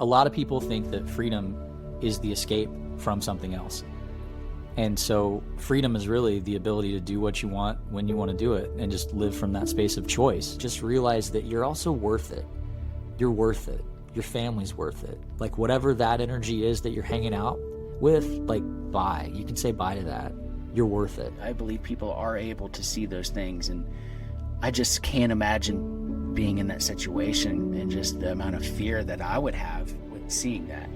A lot of people think that freedom is the escape from something else. And so freedom is really the ability to do what you want when you want to do it and just live from that space of choice. Just realize that you're also worth it. You're worth it. Your family's worth it. Like whatever that energy is that you're hanging out with, like bye. You can say bye to that. You're worth it. I believe people are able to see those things, and I just can't imagine being in that situation and just the amount of fear that I would have with seeing that.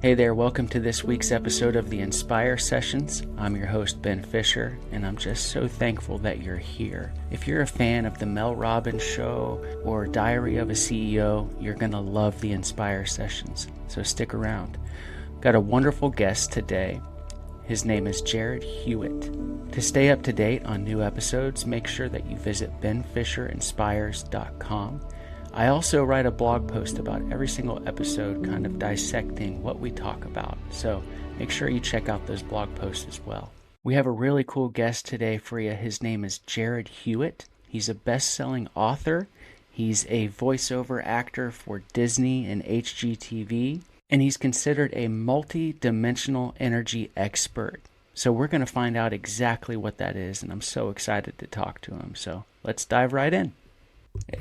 Hey there, welcome to this week's episode of the Inspire Sessions. I'm your host, Ben Fisher, and I'm just so thankful that you're here. If you're a fan of the Mel Robbins Show or Diary of a CEO, you're going to love the Inspire Sessions, so stick around. Got a wonderful guest today. His name is Jarrad Hewett. To stay up to date on new episodes, make sure that you visit benfisherinspires.com. I also write a blog post about every single episode, kind of dissecting what we talk about. So make sure you check out those blog posts as well. We have a really cool guest today for you. His name is Jarrad Hewett. He's a best-selling author. He's a voiceover actor for Disney and HGTV. And he's considered a multidimensional energy expert. So we're going to find out exactly what that is. And I'm so excited to talk to him. So let's dive right in.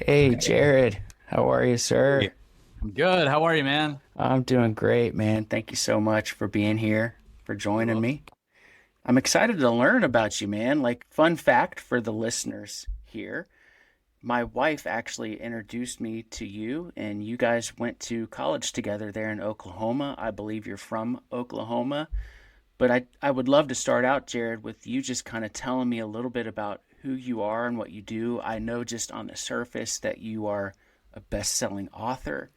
Hey, Jarrad. How are you, sir? I'm good. How are you, man? I'm doing great, man. Thank you so much for being here, for joining me. I'm excited to learn about you, man. Like, fun fact for the listeners here, my wife actually introduced me to you, and you guys went to college together there in Oklahoma. I believe you're from Oklahoma. But I would love to start out, Jarrad, with you just kind of telling me a little bit about who you are and what you do. I know just on the surface that you are a best-selling author.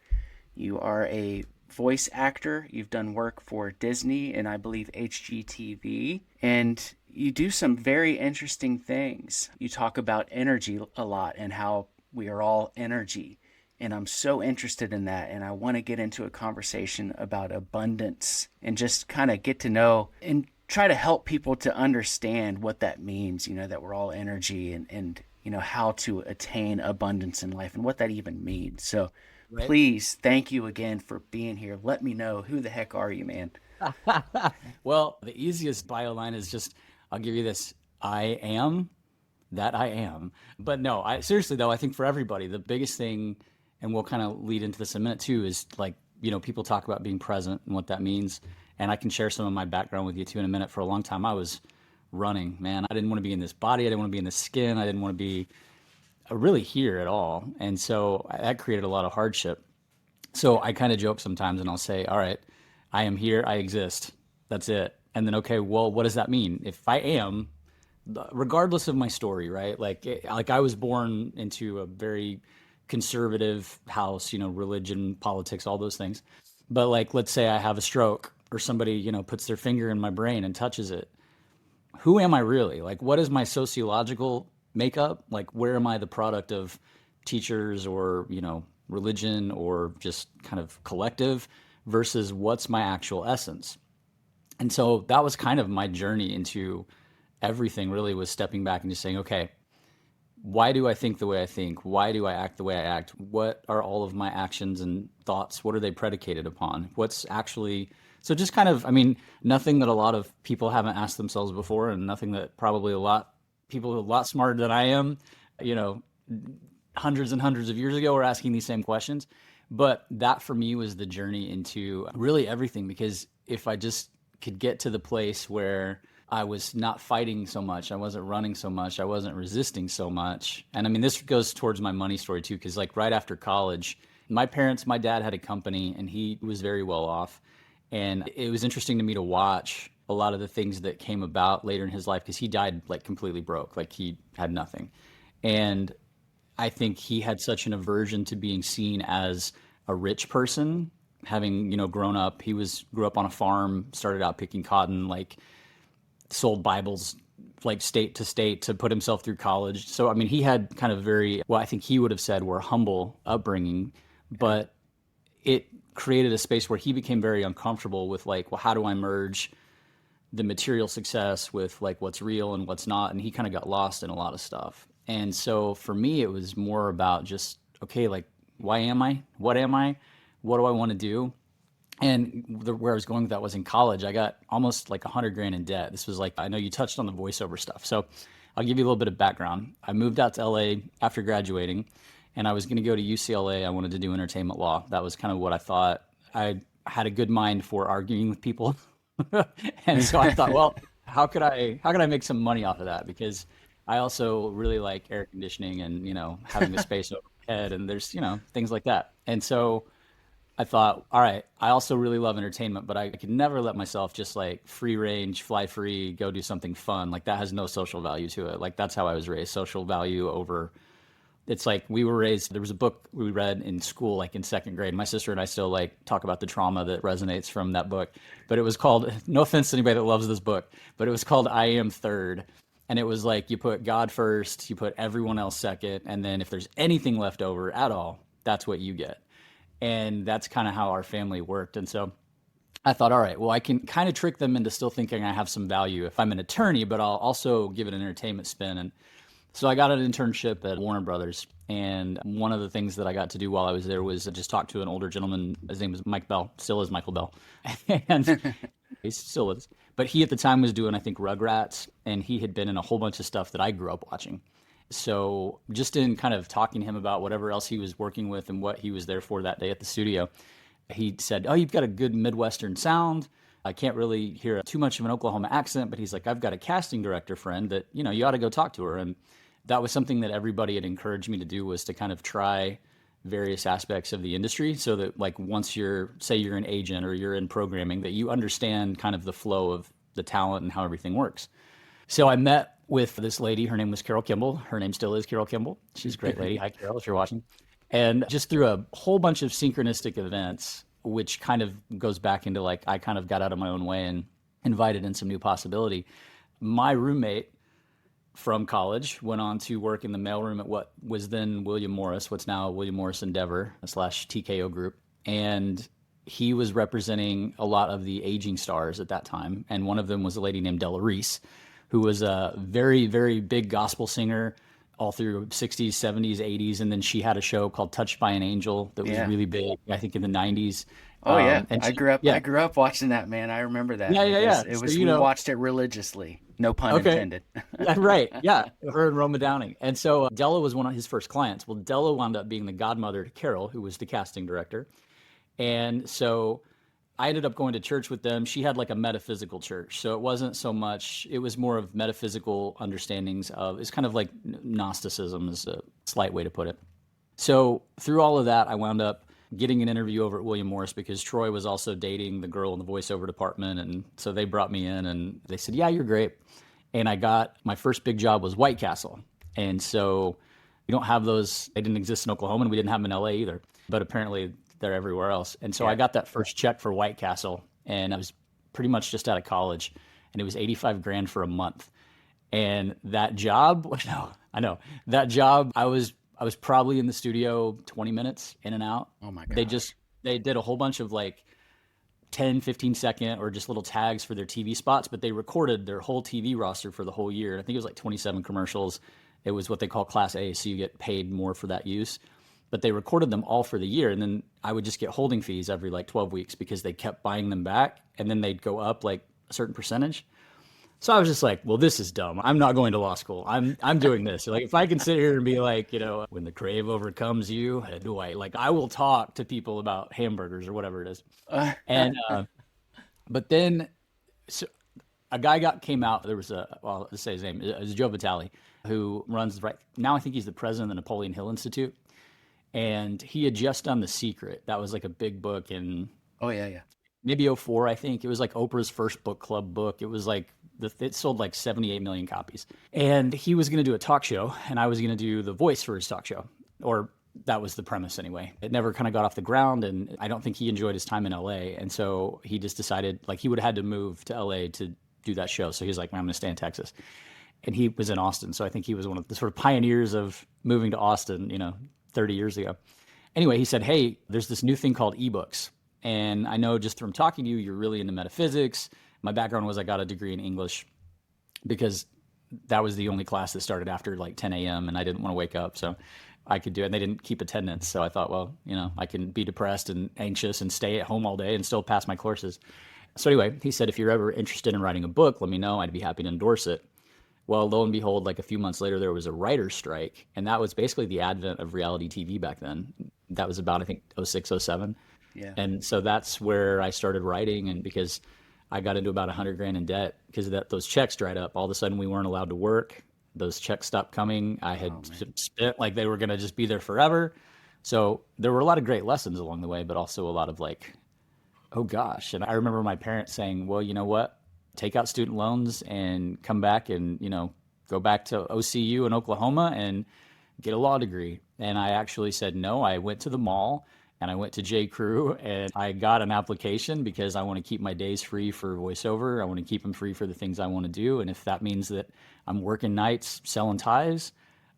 You are a voice actor. You've done work for Disney and I believe HGTV. And you do some very interesting things. You talk about energy a lot and how we are all energy. And I'm so interested in that. And I want to get into a conversation about abundance and just kind of get to know and try to help people to understand what that means, you know, that we're all energy and you know, how to attain abundance in life and what that even means. So right. Please, thank you again for being here. Let me know, who the heck are you, man? Well, the easiest bio line is just, I'll give you this. I am that I am. But no, seriously though, I think for everybody, the biggest thing, and we'll kind of lead into this in a minute too, is like, you know, people talk about being present and what that means. And I can share some of my background with you too in a minute. For a long time, I was running, man. I didn't want to be in this body. I didn't want to be in this skin. I didn't want to be really here at all. And so that created a lot of hardship. So I kind of joke sometimes and I'll say, all right, I am here. I exist. That's it. And then, okay, well, what does that mean? If I am, regardless of my story, right? Like I was born into a very conservative house, you know, religion, politics, all those things. But like, let's say I have a stroke or somebody, you know, puts their finger in my brain and touches it. Who am I really? Like, what is my sociological makeup? Like, where am I the product of teachers or, you know, religion or just kind of collective versus what's my actual essence? And so that was kind of my journey into everything, really, was stepping back and just saying, okay, why do I think the way I think? Why do I act the way I act? What are all of my actions and thoughts? What are they predicated upon? What's actually... So just kind of, I mean, nothing that a lot of people haven't asked themselves before, and nothing that probably people a lot smarter than I am, you know, hundreds and hundreds of years ago were asking these same questions. But that for me was the journey into really everything, because if I just could get to the place where I was not fighting so much, I wasn't running so much, I wasn't resisting so much. And I mean, this goes towards my money story too, because like right after college, my dad had a company and he was very well off. And it was interesting to me to watch a lot of the things that came about later in his life, because he died like completely broke, like he had nothing. And I think he had such an aversion to being seen as a rich person, having, you know, grew up on a farm, started out picking cotton, like sold Bibles like state to state to put himself through college. So, I mean, he had kind of I think he would have said were humble upbringing, but it created a space where he became very uncomfortable with like, well, how do I merge the material success with like what's real and what's not? And he kind of got lost in a lot of stuff. And so for me, it was more about just, okay, like why am I? What am I? What do I want to do? And where I was going with that was in college, I got almost like $100,000 in debt. This was like, I know you touched on the voiceover stuff. So I'll give you a little bit of background. I moved out to LA after graduating, and I was going to go to UCLA. I wanted to do entertainment law. That was kind of what I thought. I had a good mind for arguing with people. And so I thought, well, how could I make some money off of that? Because I also really like air conditioning and, having a space over my head, and there's, things like that. And so I thought, all right, I also really love entertainment, but I could never let myself just like free range, fly free, go do something fun. Like that has no social value to it. Like that's how I was raised. Social value over, it's like we were raised, there was a book we read in school, like in second grade. My sister and I still like talk about the trauma that resonates from that book, but it was called, no offense to anybody that loves this book, but it was called I Am Third. And it was like, you put God first, you put everyone else second. And then if there's anything left over at all, that's what you get. And that's kind of how our family worked. And so I thought, all right, well, I can kind of trick them into still thinking I have some value if I'm an attorney, but I'll also give it an entertainment spin. And so I got an internship at Warner Brothers. And one of the things that I got to do while I was there was just talk to an older gentleman. His name was Mike Bell, still is Michael Bell. And he still is. But he at the time was doing, I think, Rugrats. And he had been in a whole bunch of stuff that I grew up watching. So just in kind of talking to him about whatever else he was working with and what he was there for that day at the studio, he said, oh, you've got a good Midwestern sound. I can't really hear too much of an Oklahoma accent, but he's like, I've got a casting director friend that, you ought to go talk to her. And that was something that everybody had encouraged me to do, was to kind of try various aspects of the industry so that like once say you're an agent or you're in programming, that you understand kind of the flow of the talent and how everything works. So I met with this lady. Her name was Carol Kimball. Her name still is Carol Kimball. She's a great lady. Hi, Carol, if you're watching. And just through a whole bunch of synchronistic events, which kind of goes back into like, I kind of got out of my own way and invited in some new possibility. My roommate from college went on to work in the mailroom at what was then William Morris, what's now William Morris Endeavor / TKO Group. And he was representing a lot of the aging stars at that time. And one of them was a lady named Della Reese, who was a very, very big gospel singer all through 60s, 70s, 80s. And then she had a show called Touched by an Angel that was really big, I think in the 90s. Oh, yeah. And I grew up watching that, man. I remember that. Yeah. It was, we watched it religiously. No pun intended. Right. Yeah. Her and Roma Downing. And so Della was one of his first clients. Well, Della wound up being the godmother to Carol, who was the casting director. And so I ended up going to church with them. She had like a metaphysical church. So it wasn't so much, it was more of metaphysical understandings of, it's kind of like Gnosticism is a slight way to put it. So through all of that, I wound up getting an interview over at William Morris because Troy was also dating the girl in the voiceover department. And so they brought me in and they said, yeah, you're great. And I got, my first big job was White Castle. And so we don't have those, they didn't exist in Oklahoma and we didn't have them in LA either. But apparently they're everywhere else. And so I got that first check for White Castle, and I was pretty much just out of college, and it was $85,000 for a month. And that job, I know that job, I was probably in the studio 20 minutes in and out. Oh my God. They did a whole bunch of like 10, 15 second or just little tags for their TV spots, but they recorded their whole TV roster for the whole year. I think it was like 27 commercials. It was what they call Class A, so you get paid more for that use. But they recorded them all for the year, and then I would just get holding fees every like 12 weeks because they kept buying them back, and then they'd go up like a certain percentage. So I was just like, well, this is dumb. I'm not going to law school. I'm doing this. Like, if I can sit here and be like, when the crave overcomes you, I will talk to people about hamburgers or whatever it is. And but then so a guy came out. There was let's say his name is Joe Vitale, who runs right now. I think he's the president of the Napoleon Hill Institute. And he had just done The Secret. That was like a big book in maybe 2004, I think. It was like Oprah's first book club book. It was like it sold like 78 million copies. And he was going to do a talk show, and I was going to do the voice for his talk show. Or that was the premise anyway. It never kind of got off the ground, and I don't think he enjoyed his time in LA. And so he just decided like he would have had to move to LA to do that show. So he was like, I'm going to stay in Texas. And he was in Austin. So I think he was one of the sort of pioneers of moving to Austin, 30 years ago. Anyway, he said, hey, there's this new thing called ebooks. And I know just from talking to you, you're really into metaphysics. My background was I got a degree in English because that was the only class that started after like 10 a.m. and I didn't want to wake up. So I could do it. And they didn't keep attendance. So I thought, well, I can be depressed and anxious and stay at home all day and still pass my courses. So anyway, he said, if you're ever interested in writing a book, let me know. I'd be happy to endorse it. Well, lo and behold, like a few months later, there was a writer's strike. And that was basically the advent of reality TV back then. That was about, I think, 06, 07. Yeah. And so that's where I started writing. And because I got into about $100,000 in debt because of that, those checks dried up. All of a sudden, we weren't allowed to work. Those checks stopped coming. I had spent like they were going to just be there forever. So there were a lot of great lessons along the way, but also a lot of like, oh gosh. And I remember my parents saying, well, you know what? Take out student loans and come back and, go back to OCU in Oklahoma and get a law degree. And I actually said no. I went to the mall and I went to J. Crew and I got an application because I want to keep my days free for voiceover. I want to keep them free for the things I want to do. And if that means that I'm working nights selling ties,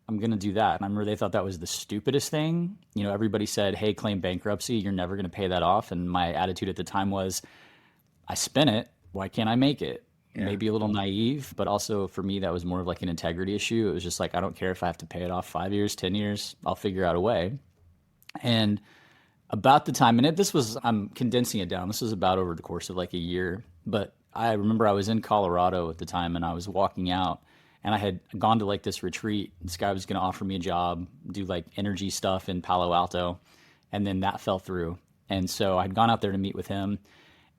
I'm going to do that. And I remember they thought that was the stupidest thing. Everybody said, hey, claim bankruptcy. You're never going to pay that off. And my attitude at the time was, I spent it. Why can't I make it? Yeah. Maybe a little naive, but also for me, that was more of like an integrity issue. It was just like, I don't care if I have to pay it off 5 years, 10 years, I'll figure out a way. And about the time, I'm condensing it down. This was about over the course of like a year, but I remember I was in Colorado at the time and I was walking out and I had gone to like this retreat. This guy was going to offer me a job, do like energy stuff in Palo Alto. And then that fell through. And so I'd gone out there to meet with him.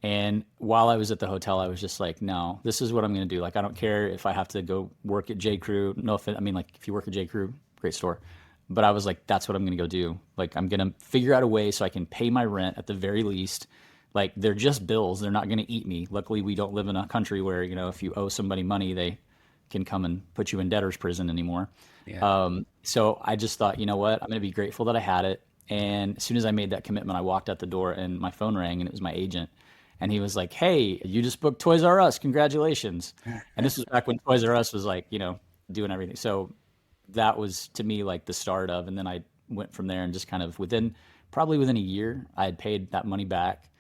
And while I was at the hotel, I was just like, no, this is what I'm going to do. Like, I don't care if I have to go work at J. Crew. No offense. I mean, like, if you work at J. Crew, great store. But I was like, that's what I'm going to go do. Like, I'm going to figure out a way so I can pay my rent at the very least. Like, they're just bills. They're not going to eat me. Luckily, we don't live in a country where, if you owe somebody money, they can come and put you in debtor's prison anymore. Yeah. So I just thought, you know what? I'm going to be grateful that I had it. And as soon as I made that commitment, I walked out the door and my phone rang and it was my agent. And he was like, hey, you just booked Toys R Us. Congratulations. And this was back when Toys R Us was like, doing everything. So that was to me like the start of, and then I went from there and just kind of probably within a year, I had paid that money back.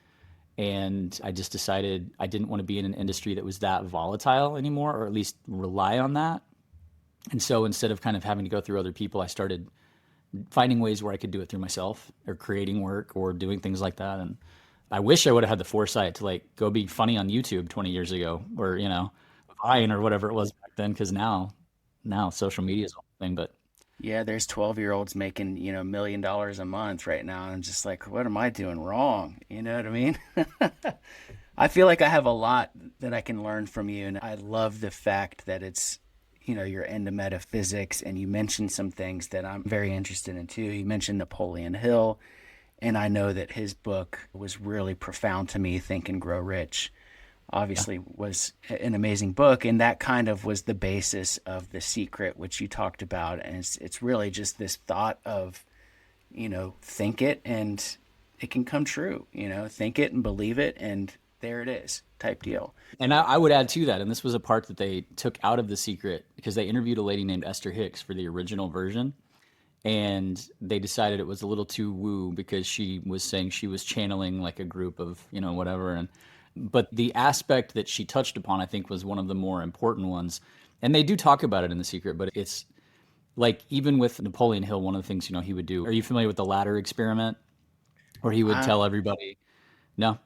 And I just decided I didn't want to be in an industry that was that volatile anymore, or at least rely on that. And so instead of kind of having to go through other people, I started finding ways where I could do it through myself or creating work or doing things like that. And I wish I would have had the foresight to like go be funny on YouTube 20 years ago or, Vine or whatever it was back then. Cause now social media is a whole thing, but yeah, there's 12-year-olds making, $1 million a month right now. And I'm just like, what am I doing wrong? You know what I mean? I feel like I have a lot that I can learn from you. And I love the fact that it's, you're into metaphysics and you mentioned some things that I'm very interested in too. You mentioned Napoleon Hill. And I know that his book was really profound to me, Think and Grow Rich. Obviously was an amazing book. And that kind of was the basis of The Secret, which you talked about. And it's really just this thought of, think it and it can come true, think it and believe it. And there it is type deal. And I would add to that. And this was a part that they took out of The Secret because they interviewed a lady named Esther Hicks for the original version. And they decided it was a little too woo because she was saying she was channeling like a group of, whatever. But the aspect that she touched upon, I think, was one of the more important ones. And they do talk about it in The Secret, but it's like even with Napoleon Hill, one of the things, he would do. Are you familiar with the ladder experiment? Where he would tell everybody, no.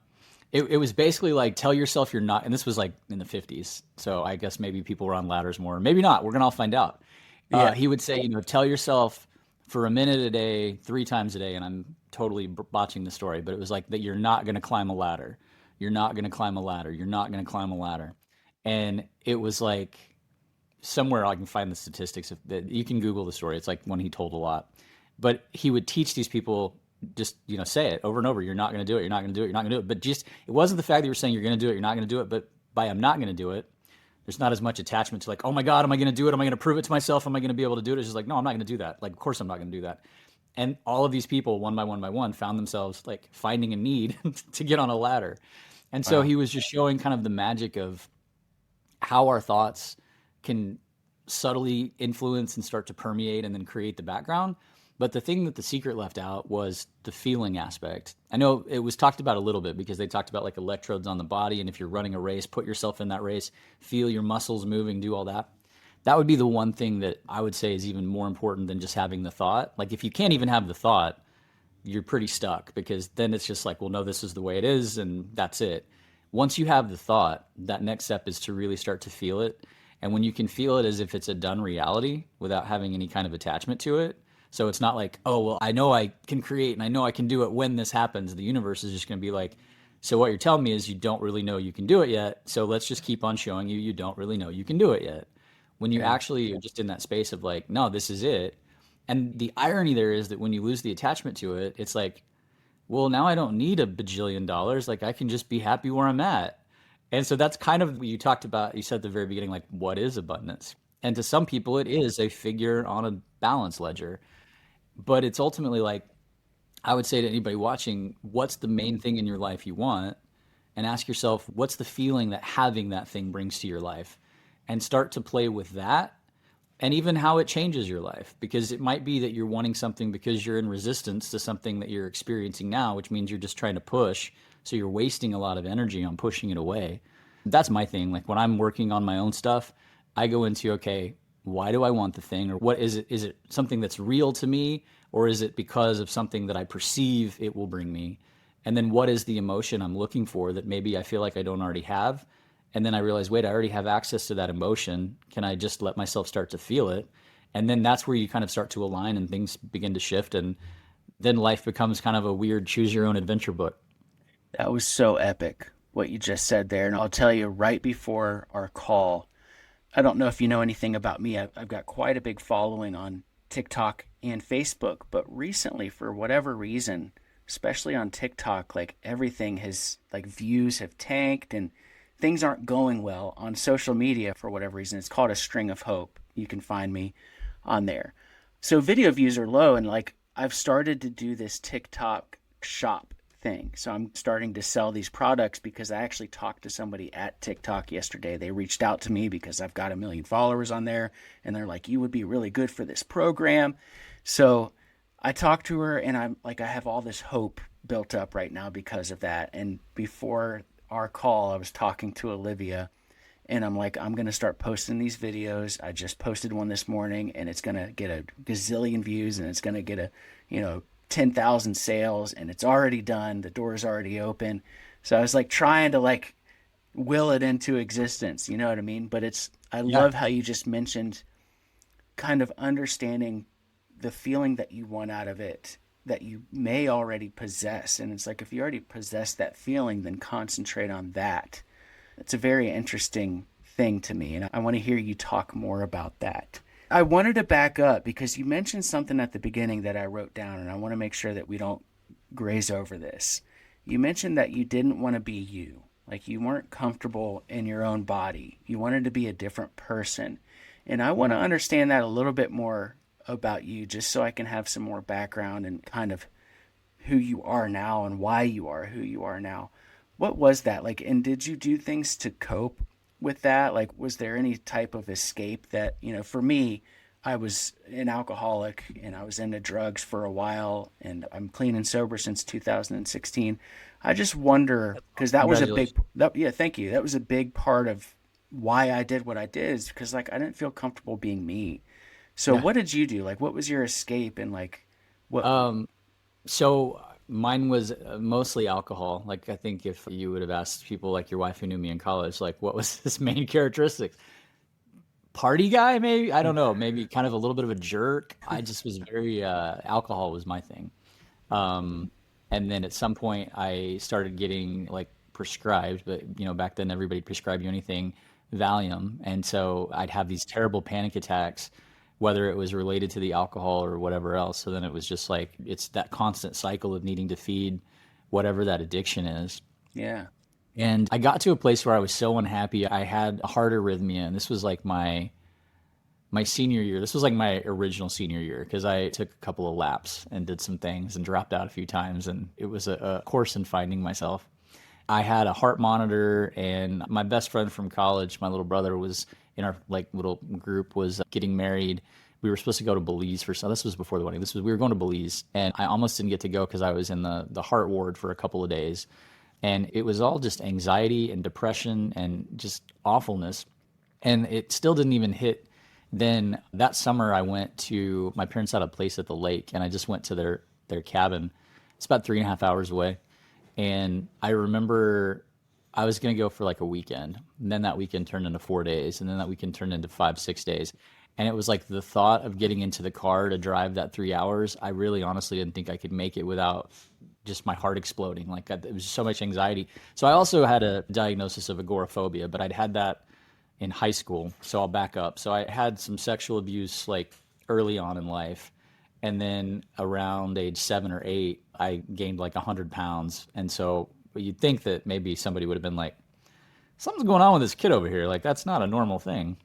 It was basically like, tell yourself you're not, and this was like in the 50s. So I guess maybe people were on ladders more. Maybe not. We're going to all find out. Yeah. He would say, tell yourself for a minute a day, 3 times a day, and I'm totally botching the story, but it was like that you're not going to climb a ladder. You're not going to climb a ladder. You're not going to climb a ladder. And it was like somewhere I can find the statistics. You can Google the story. It's like one he told a lot. But he would teach these people just, say it over and over. You're not going to do it. You're not going to do it. You're not going to do it. But just, it wasn't the fact that you were saying you're going to do it. You're not going to do it. But by I'm not going to do it, there's not as much attachment to like, oh my God, am I going to do it? Am I going to prove it to myself? Am I going to be able to do it? It's just like, no, I'm not going to do that. Like, of course I'm not going to do that. And all of these people, one by one, found themselves like finding a need to get on a ladder. And so he was just showing kind of the magic of how our thoughts can subtly influence and start to permeate and then create the background. But the thing that The Secret left out was the feeling aspect. I know it was talked about a little bit because they talked about like electrodes on the body. And if you're running a race, put yourself in that race, feel your muscles moving, do all that. that would be the one thing that I would say is even more important than just having the thought. Like if you can't even have the thought, you're pretty stuck, because then it's just like, well, no, this is the way it is and that's it. Once you have the thought, that next step is to really start to feel it. And when you can feel it as if it's a done reality without having any kind of attachment to it. So it's not like, oh, well, I know I can create and I know I can do it when this happens. The universe is just going to be like, so what you're telling me is you don't really know you can do it yet. So let's just keep on showing you don't really know you can do it yet. When you actually are just in that space of like, no, this is it. And the irony there is that when you lose the attachment to it, it's like, well, now I don't need $1 billion. Like I can just be happy where I'm at. And so that's kind of what you talked about. You said at the very beginning, like, what is abundance? And to some people, it is a figure on a balance ledger. But it's ultimately like, I would say to anybody watching, what's the main thing in your life you want? And ask yourself, what's the feeling that having that thing brings to your life? And start to play with that, and even how it changes your life. Because it might be that you're wanting something because you're in resistance to something that you're experiencing now, which means you're just trying to push. So you're wasting a lot of energy on pushing it away. That's my thing. Like when I'm working on my own stuff, I go into, okay, why do I want the thing? Or what is it? Is it something that's real to me? Or is it because of something that I perceive it will bring me? And then what is the emotion I'm looking for that maybe I feel like I don't already have? And then I realize, wait, I already have access to that emotion. Can I just let myself start to feel it? And then that's where you kind of start to align and things begin to shift. And then life becomes kind of a weird choose your own adventure book. That was so epic, what you just said there. And I'll tell you, right before our call, I don't know if you know anything about me. I've got quite a big following on TikTok and Facebook. But recently, for whatever reason, especially on TikTok, like everything has, like views have tanked and things aren't going well on social media for whatever reason. It's called a string of hope. You can find me on there. So video views are low, and like I've started to do this TikTok shop thing. So I'm starting to sell these products because I actually talked to somebody at TikTok yesterday. They reached out to me because I've got 1 million followers on there, and they're like, you would be really good for this program. So I talked to her, and I'm like, I have all this hope built up right now because of that. And before our call, I was talking to Olivia, and I'm like, I'm going to start posting these videos. I just posted one this morning, and it's going to get a gazillion views, and it's going to get a, 10,000 sales, and it's already done. The door is already open. So I was like trying to like will it into existence. You know what I mean? But I love how you just mentioned kind of understanding the feeling that you want out of it that you may already possess. And it's like, if you already possess that feeling, then concentrate on that. It's a very interesting thing to me. And I want to hear you talk more about that. I wanted to back up because you mentioned something at the beginning that I wrote down, and I want to make sure that we don't graze over this. You mentioned that you didn't want to be you. Like you weren't comfortable in your own body. You wanted to be a different person. And I want to understand that a little bit more about you, just so I can have some more background and kind of who you are now and why you are who you are now. What was that like? And did you do things to cope with that? Like, was there any type of escape that, for me, I was an alcoholic and I was into drugs for a while, and I'm clean and sober since 2016. I just wonder, because that was thank you. That was a big part of why I did what I did, is because like I didn't feel comfortable being me. So what did you do? Like, what was your escape, and like what? So mine was mostly alcohol. Like, I think if you would have asked people like your wife who knew me in college, like, what was his main characteristics? Party guy, maybe? I don't know. Maybe kind of a little bit of a jerk. I just was very, alcohol was my thing. And then at some point I started getting like prescribed, but back then everybody prescribed you anything, Valium. And so I'd have these terrible panic attacks, whether it was related to the alcohol or whatever else. So then it was just like, it's that constant cycle of needing to feed whatever that addiction is. Yeah. And I got to a place where I was so unhappy. I had a heart arrhythmia, and this was like my senior year. This was like my original senior year, because I took a couple of laps and did some things and dropped out a few times, and it was a course in finding myself. I had a heart monitor, and my best friend from college, my little brother, was in our like little group, was getting married. We were supposed to go to Belize this was before the wedding. We were going to Belize, and I almost didn't get to go because I was in the heart ward for a couple of days. And it was all just anxiety and depression and just awfulness. And it still didn't even hit Then that summer I went to, my parents had a place at the lake, and I just went to their cabin. It's about 3.5 hours away. And I remember I was going to go for like a weekend. And then that weekend turned into 4 days. And then that weekend turned into 5, 6 days. And it was like the thought of getting into the car to drive that 3 hours. I really honestly didn't think I could make it without just my heart exploding. Like it was so much anxiety. So I also had a diagnosis of agoraphobia, but I'd had that in high school. So I'll back up. So I had some sexual abuse like early on in life. And then around age 7 or 8, I gained like 100 pounds. And so you'd think that maybe somebody would have been like, something's going on with this kid over here. Like, that's not a normal thing.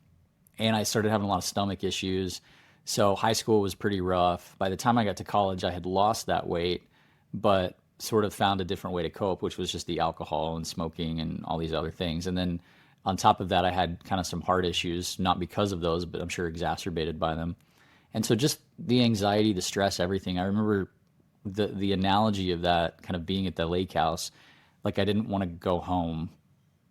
And I started having a lot of stomach issues. So high school was pretty rough. By the time I got to college, I had lost that weight, but sort of found a different way to cope, which was just the alcohol and smoking and all these other things. And then on top of that, I had kind of some heart issues, not because of those, but I'm sure exacerbated by them. And so just the anxiety, the stress, everything. I remember the analogy of that kind of being at the lake house. Like I didn't want to go home.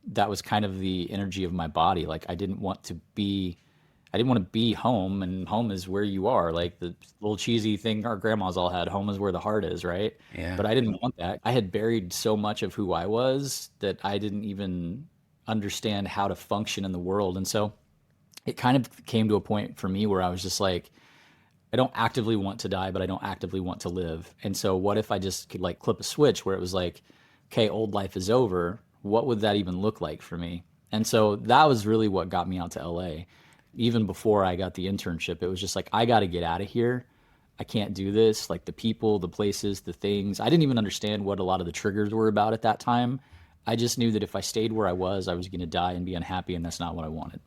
That was kind of the energy of my body. Like I didn't want to be home, and home is where you are. Like the little cheesy thing our grandmas all had, home is where the heart is, right? Yeah. But I didn't want that. I had buried so much of who I was that I didn't even understand how to function in the world. And so it kind of came to a point for me where I was just like, I don't actively want to die, but I don't actively want to live. And so what if I just could like clip a switch where it was like, okay, old life is over. What would that even look like for me? And so that was really what got me out to LA. Even before I got the internship, it was just like, I got to get out of here. I can't do this. Like the people, the places, the things. I didn't even understand what a lot of the triggers were about at that time. I just knew that if I stayed where I was going to die and be unhappy, and that's not what I wanted.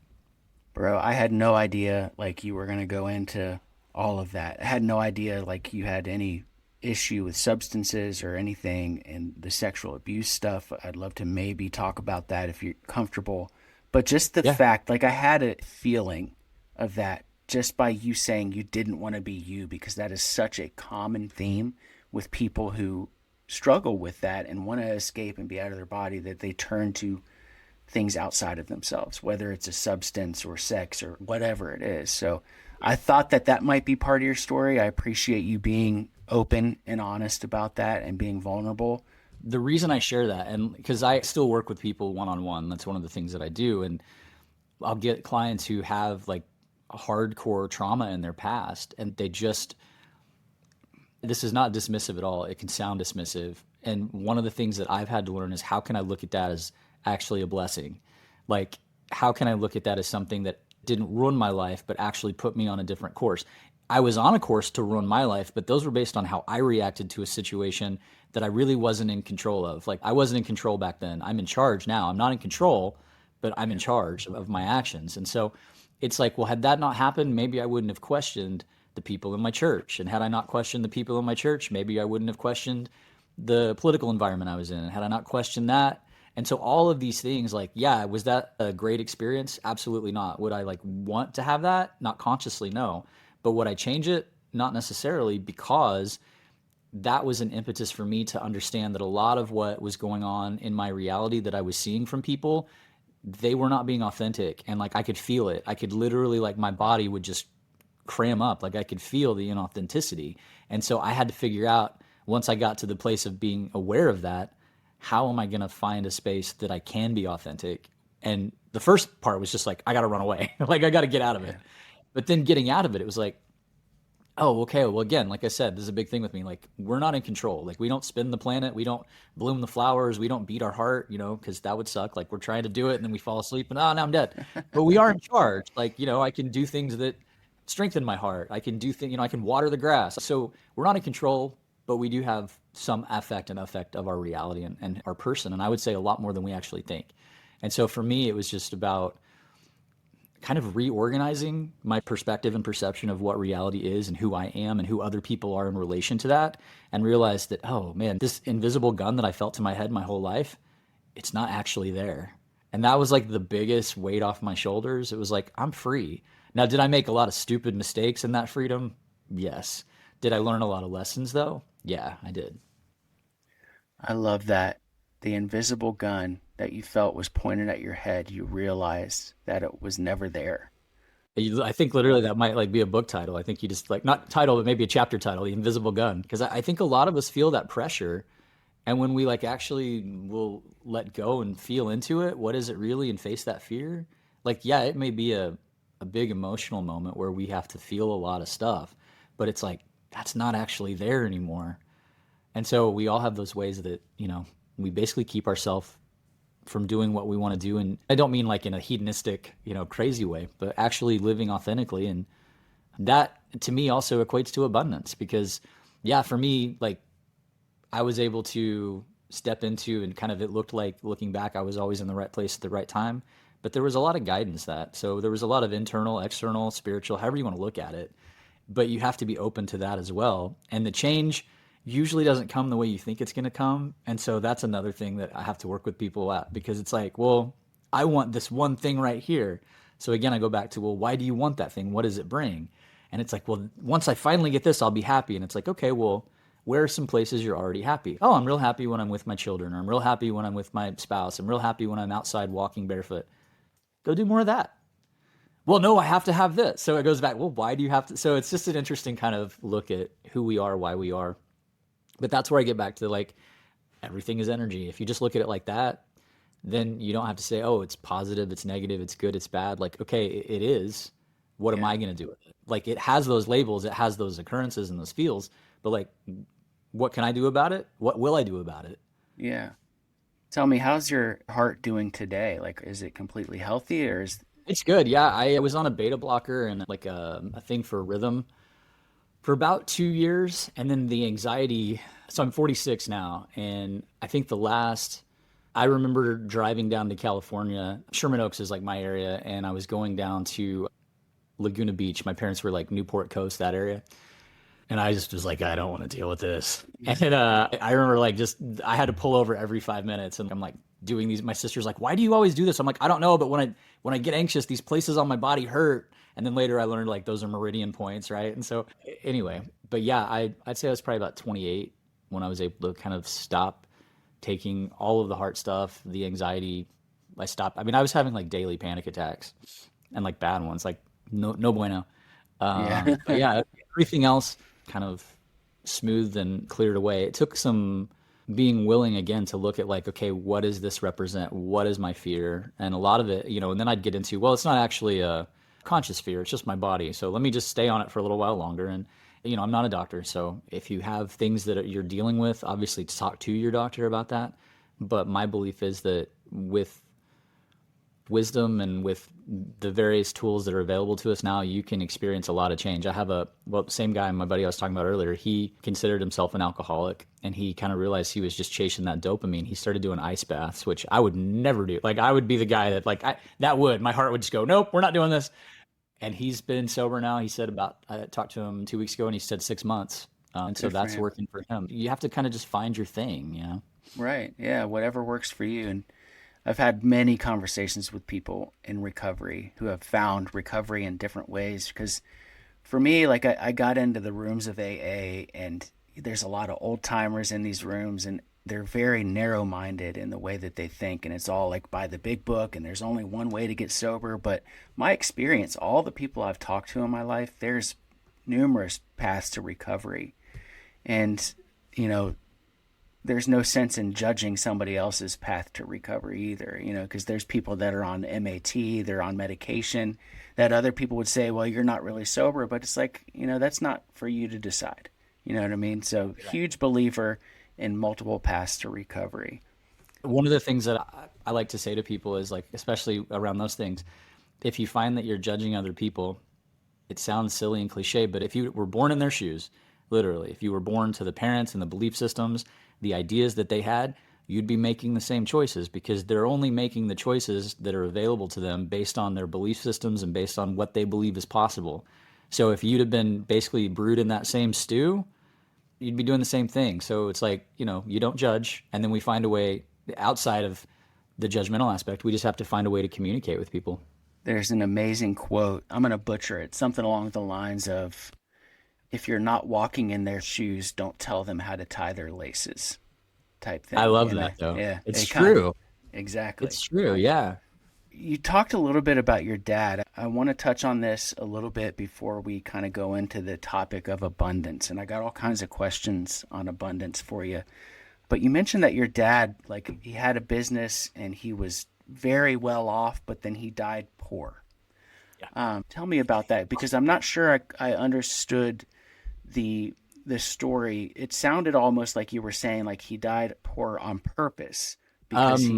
Bro, I had no idea like you were going to go into all of that. I had no idea like you had any issue with substances or anything, and the sexual abuse stuff. I'd love to maybe talk about that if you're comfortable. But just the fact, like I had a feeling of that just by you saying you didn't want to be you, because that is such a common theme with people who struggle with that and want to escape and be out of their body, that they turn to things outside of themselves, whether it's a substance or sex or whatever it is. So I thought that might be part of your story. I appreciate you being open and honest about that and being vulnerable. The reason I share that, and because I still work with people one-on-one, that's one of the things that I do. And I'll get clients who have like hardcore trauma in their past, and this is not dismissive at all. It can sound dismissive. And one of the things that I've had to learn is, how can I look at that as actually a blessing? Like, how can I look at that as something that didn't ruin my life, but actually put me on a different course? I was on a course to ruin my life, but those were based on how I reacted to a situation that I really wasn't in control of. Like I wasn't in control back then. I'm in charge now. I'm not in control, but I'm in charge of my actions. And so it's like, well, had that not happened, maybe I wouldn't have questioned the people in my church. And had I not questioned the people in my church, maybe I wouldn't have questioned the political environment I was in. Had I not questioned that. And so all of these things, like, yeah, was that a great experience? Absolutely not. Would I like want to have that? Not consciously, no. But would I change it? Not necessarily, because that was an impetus for me to understand that a lot of what was going on in my reality that I was seeing from people, they were not being authentic. And like I could feel it. I could literally, like, my body would just cram up. Like I could feel the inauthenticity. And so I had to figure out, once I got to the place of being aware of that, how am I going to find a space that I can be authentic? And the first part was just like, I got to run away. Like I got to get out of it. But then getting out of it, it was like, oh, okay. Well, again, like I said, this is a big thing with me. Like, we're not in control. Like, we don't spin the planet. We don't bloom the flowers. We don't beat our heart, because that would suck. Like, we're trying to do it and then we fall asleep and, oh, now I'm dead. But we are in charge. Like, I can do things that strengthen my heart. I can do things, I can water the grass. So we're not in control, but we do have some effect of our reality and our person. And I would say a lot more than we actually think. And so for me, it was just about kind of reorganizing my perspective and perception of what reality is and who I am and who other people are in relation to that, and realize that, oh man, this invisible gun that I felt to my head my whole life, it's not actually there. And that was like the biggest weight off my shoulders. It was like, I'm free. Now, did I make a lot of stupid mistakes in that freedom? Yes. Did I learn a lot of lessons though? Yeah, I did. I love that. The invisible gun that you felt was pointed at your head, you realized that it was never there. I think literally that might like be a book title. I think you just like not title, but maybe a chapter title, The Invisible Gun. Because I think a lot of us feel that pressure. And when we like actually will let go and feel into it, what is it really and face that fear? Like, yeah, it may be a big emotional moment where we have to feel a lot of stuff, but it's like that's not actually there anymore. And so we all have those ways that, we basically keep ourselves from doing what we want to do. And I don't mean like in a hedonistic, crazy way, but actually living authentically. And that to me also equates to abundance because, yeah, for me, like I was able to step into and kind of it looked like looking back, I was always in the right place at the right time. But there was a lot of guidance that. So there was a lot of internal, external, spiritual, however you want to look at it. But you have to be open to that as well. And the change usually doesn't come the way you think it's going to come. And so that's another thing that I have to work with people at because it's like, well, I want this one thing right here. So again, I go back to, well, why do you want that thing? What does it bring? And it's like, well, once I finally get this, I'll be happy. And it's like, okay, well, where are some places you're already happy? Oh, I'm real happy when I'm with my children, or I'm real happy when I'm with my spouse. I'm real happy when I'm outside walking barefoot. Go do more of that. Well, no, I have to have this. So it goes back, well, why do you have to? So it's just an interesting kind of look at who we are, why we are. But that's where I get back to like, everything is energy. If you just look at it like that, then you don't have to say, oh, it's positive, it's negative, it's good, it's bad. Like, okay, it is. What am I going to do with it? Like it has those labels, it has those occurrences and those feels, but like, what can I do about it? What will I do about it? Yeah. Tell me, how's your heart doing today? Like, is it completely healthy or is It's good. Yeah. I was on a beta blocker and like a thing for rhythm for about 2 years. And then the anxiety. So I'm 46 now. And I think I remember driving down to California. Sherman Oaks is like my area. And I was going down to Laguna Beach. My parents were like Newport Coast, that area. And I just was like, I don't want to deal with this. And I remember like I had to pull over every 5 minutes and I'm like doing these. My sister's like, why do you always do this? I'm like, I don't know. But when I get anxious, these places on my body hurt. And then later I learned like those are meridian points, right? And so anyway, but yeah, I'd say I was probably about 28 when I was able to kind of stop taking all of the heart stuff, the anxiety. I stopped. I mean, I was having like daily panic attacks and like bad ones, like no bueno. yeah. But yeah, everything else kind of smoothed and cleared away. It took some being willing again to look at like, okay, what does this represent? What is my fear? And a lot of it, and then I'd get into, well, it's not actually a conscious fear. It's just my body. So let me just stay on it for a little while longer. And, I'm not a doctor. So if you have things that you're dealing with, obviously talk to your doctor about that. But my belief is that with wisdom and with the various tools that are available to us now, you can experience a lot of change. I have same guy, my buddy I was talking about earlier, he considered himself an alcoholic and he kind of realized he was just chasing that dopamine. He started doing ice baths, which I would never do. Like I would be the guy that my heart would just go, nope, we're not doing this. And he's been sober now. He said I talked to him 2 weeks ago and he said 6 months. And so that's working for him. You have to kind of just find your thing, Right. Yeah. Whatever works for you. And I've had many conversations with people in recovery who have found recovery in different ways. Because for me, like I got into the rooms of AA and there's a lot of old timers in these rooms and they're very narrow-minded in the way that they think. And it's all like by the big book and there's only one way to get sober. But my experience, all the people I've talked to in my life, there's numerous paths to recovery. And, there's no sense in judging somebody else's path to recovery either, because there's people that are on MAT, they're on medication that other people would say, well, you're not really sober, but it's like, that's not for you to decide. You know what I mean? So huge believer in multiple paths to recovery. One of the things that I like to say to people is like, especially around those things, if you find that you're judging other people, it sounds silly and cliche, but if you were born in their shoes, literally, if you were born to the parents and the belief systems, the ideas that they had, you'd be making the same choices because they're only making the choices that are available to them based on their belief systems and based on what they believe is possible. So if you'd have been basically brewed in that same stew, you'd be doing the same thing. So it's like, you don't judge. And then we find a way outside of the judgmental aspect. We just have to find a way to communicate with people. There's an amazing quote. I'm going to butcher it. Something along the lines of, if you're not walking in their shoes, don't tell them how to tie their laces, type thing. I love that though. Yeah. It's true. Exactly. It's true. Yeah. You talked a little bit about your dad. I want to touch on this a little bit before we kind of go into the topic of abundance. And I got all kinds of questions on abundance for you. But you mentioned that your dad, like, he had a business and he was very well off, but then he died poor. Yeah. Tell me about that, because I'm not sure I understood the story. It sounded almost like you were saying like he died poor on purpose because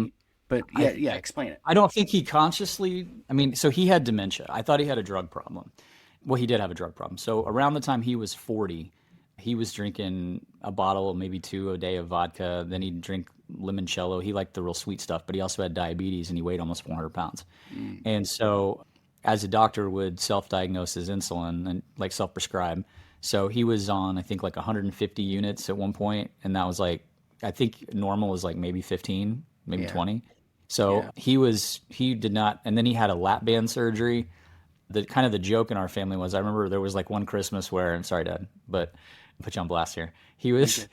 but yeah, explain it. I don't think he consciously, I mean, so he had dementia. I thought he had a drug problem. Well, he did have a drug problem. So around the time he was 40, he was drinking a bottle, maybe two a day of vodka. Then he'd drink limoncello. He liked the real sweet stuff, but he also had diabetes and he weighed almost 400 pounds. And so as a doctor would self-diagnose his insulin and like self-prescribe. So he was on, I think, like 150 units at one point. And that was like, I think normal is like maybe 15, maybe 20. So he did not, and then he had a lap band surgery. The kind of the joke in our family was, I remember there was like one Christmas where, I'm sorry, Dad, but I'll put you on blast here. He was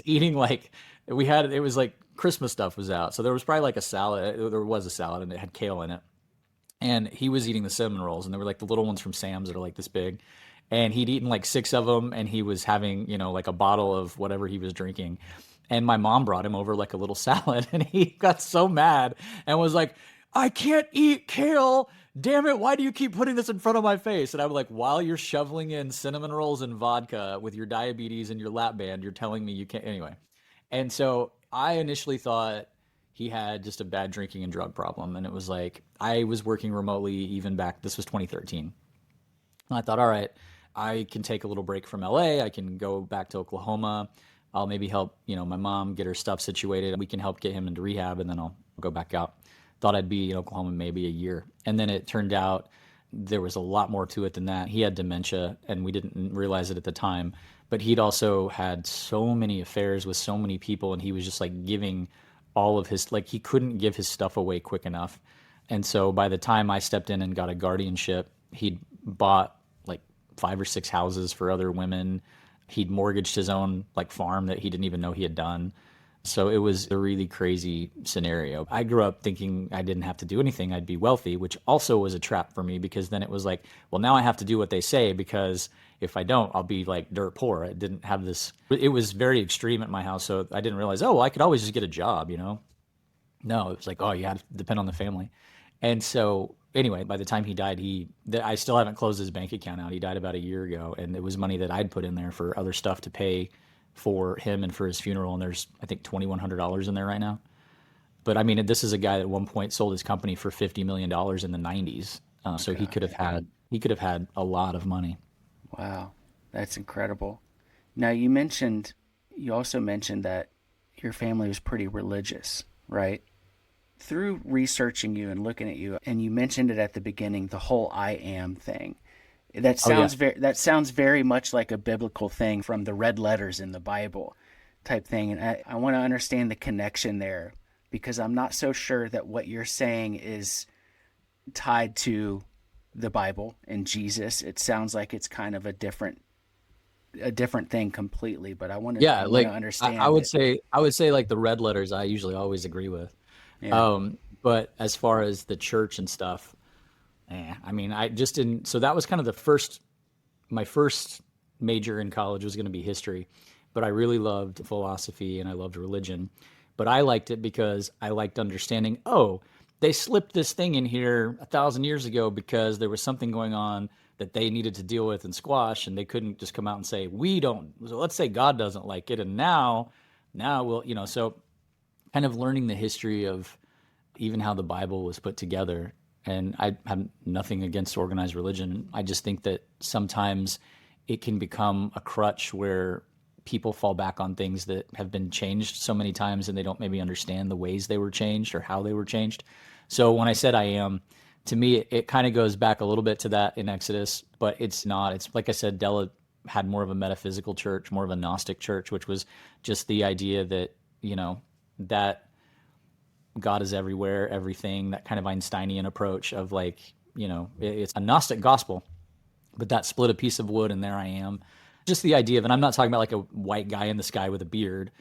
eating like, it was like Christmas stuff was out. So there was probably like a salad. There was a salad and it had kale in it. And he was eating the cinnamon rolls, and they were like the little ones from Sam's that are like this big. And he'd eaten like 6 of them, and he was having, like a bottle of whatever he was drinking. And my mom brought him over like a little salad, and he got so mad and was like, I can't eat kale. Damn it. Why do you keep putting this in front of my face? And I was like, while you're shoveling in cinnamon rolls and vodka with your diabetes and your lap band, you're telling me you can't. Anyway. And so I initially thought he had just a bad drinking and drug problem. And it was like, I was working remotely even back, this was 2013. And I thought, all right, I can take a little break from LA. I can go back to Oklahoma. I'll maybe help, my mom get her stuff situated. We can help get him into rehab, and then I'll go back out. Thought I'd be in Oklahoma maybe a year. And then it turned out there was a lot more to it than that. He had dementia, and we didn't realize it at the time. But he'd also had so many affairs with so many people, and he was just like giving all of his, like he couldn't give his stuff away quick enough. And so by the time I stepped in and got a guardianship, he'd bought like 5 or 6 houses for other women. He'd mortgaged his own like farm that he didn't even know he had done. So it was a really crazy scenario. I grew up thinking I didn't have to do anything. I'd be wealthy, which also was a trap for me, because then it was like, well, now I have to do what they say, because if I don't, I'll be like dirt poor. I didn't have this. It was very extreme at my house. So I didn't realize, I could always just get a job, No, it was like, you had to depend on the family. And so anyway, by the time he died, I still haven't closed his bank account out. He died about a year ago, and it was money that I'd put in there for other stuff to pay for him and for his funeral. And there's, I think, $2,100 in there right now. But I mean, this is a guy that at one point sold his company for $50 million in the 90s. So he could have had a lot of money. Wow. That's incredible. Now you also mentioned that your family was pretty religious, right? Through researching you and looking at you, and you mentioned it at the beginning, the whole I am thing. That sounds very much like a biblical thing from the red letters in the Bible type thing. And I want to understand the connection there, because I'm not so sure that what you're saying is tied to the Bible and Jesus. It sounds like it's kind of a different thing completely, but I want to understand. I would say like the red letters, I usually always agree with. Yeah. But as far as the church and stuff, I mean, I just didn't. So that was kind of my first major in college was going to be history, but I really loved philosophy and I loved religion. But I liked it because I liked understanding, they slipped this thing in here 1,000 years ago because there was something going on that they needed to deal with and squash, and they couldn't just come out and say, so let's say God doesn't like it. And now we'll, so kind of learning the history of even how the Bible was put together. And I have nothing against organized religion. I just think that sometimes it can become a crutch where people fall back on things that have been changed so many times, and they don't maybe understand the ways they were changed or how they were changed. So when I said I am, to me, it kind of goes back a little bit to that in Exodus, but it's not. It's like I said, Della had more of a metaphysical church, more of a Gnostic church, which was just the idea that, that God is everywhere, everything, that kind of Einsteinian approach of like, it's a Gnostic gospel, but that split a piece of wood and there I am. Just the idea of, and I'm not talking about like a white guy in the sky with a beard.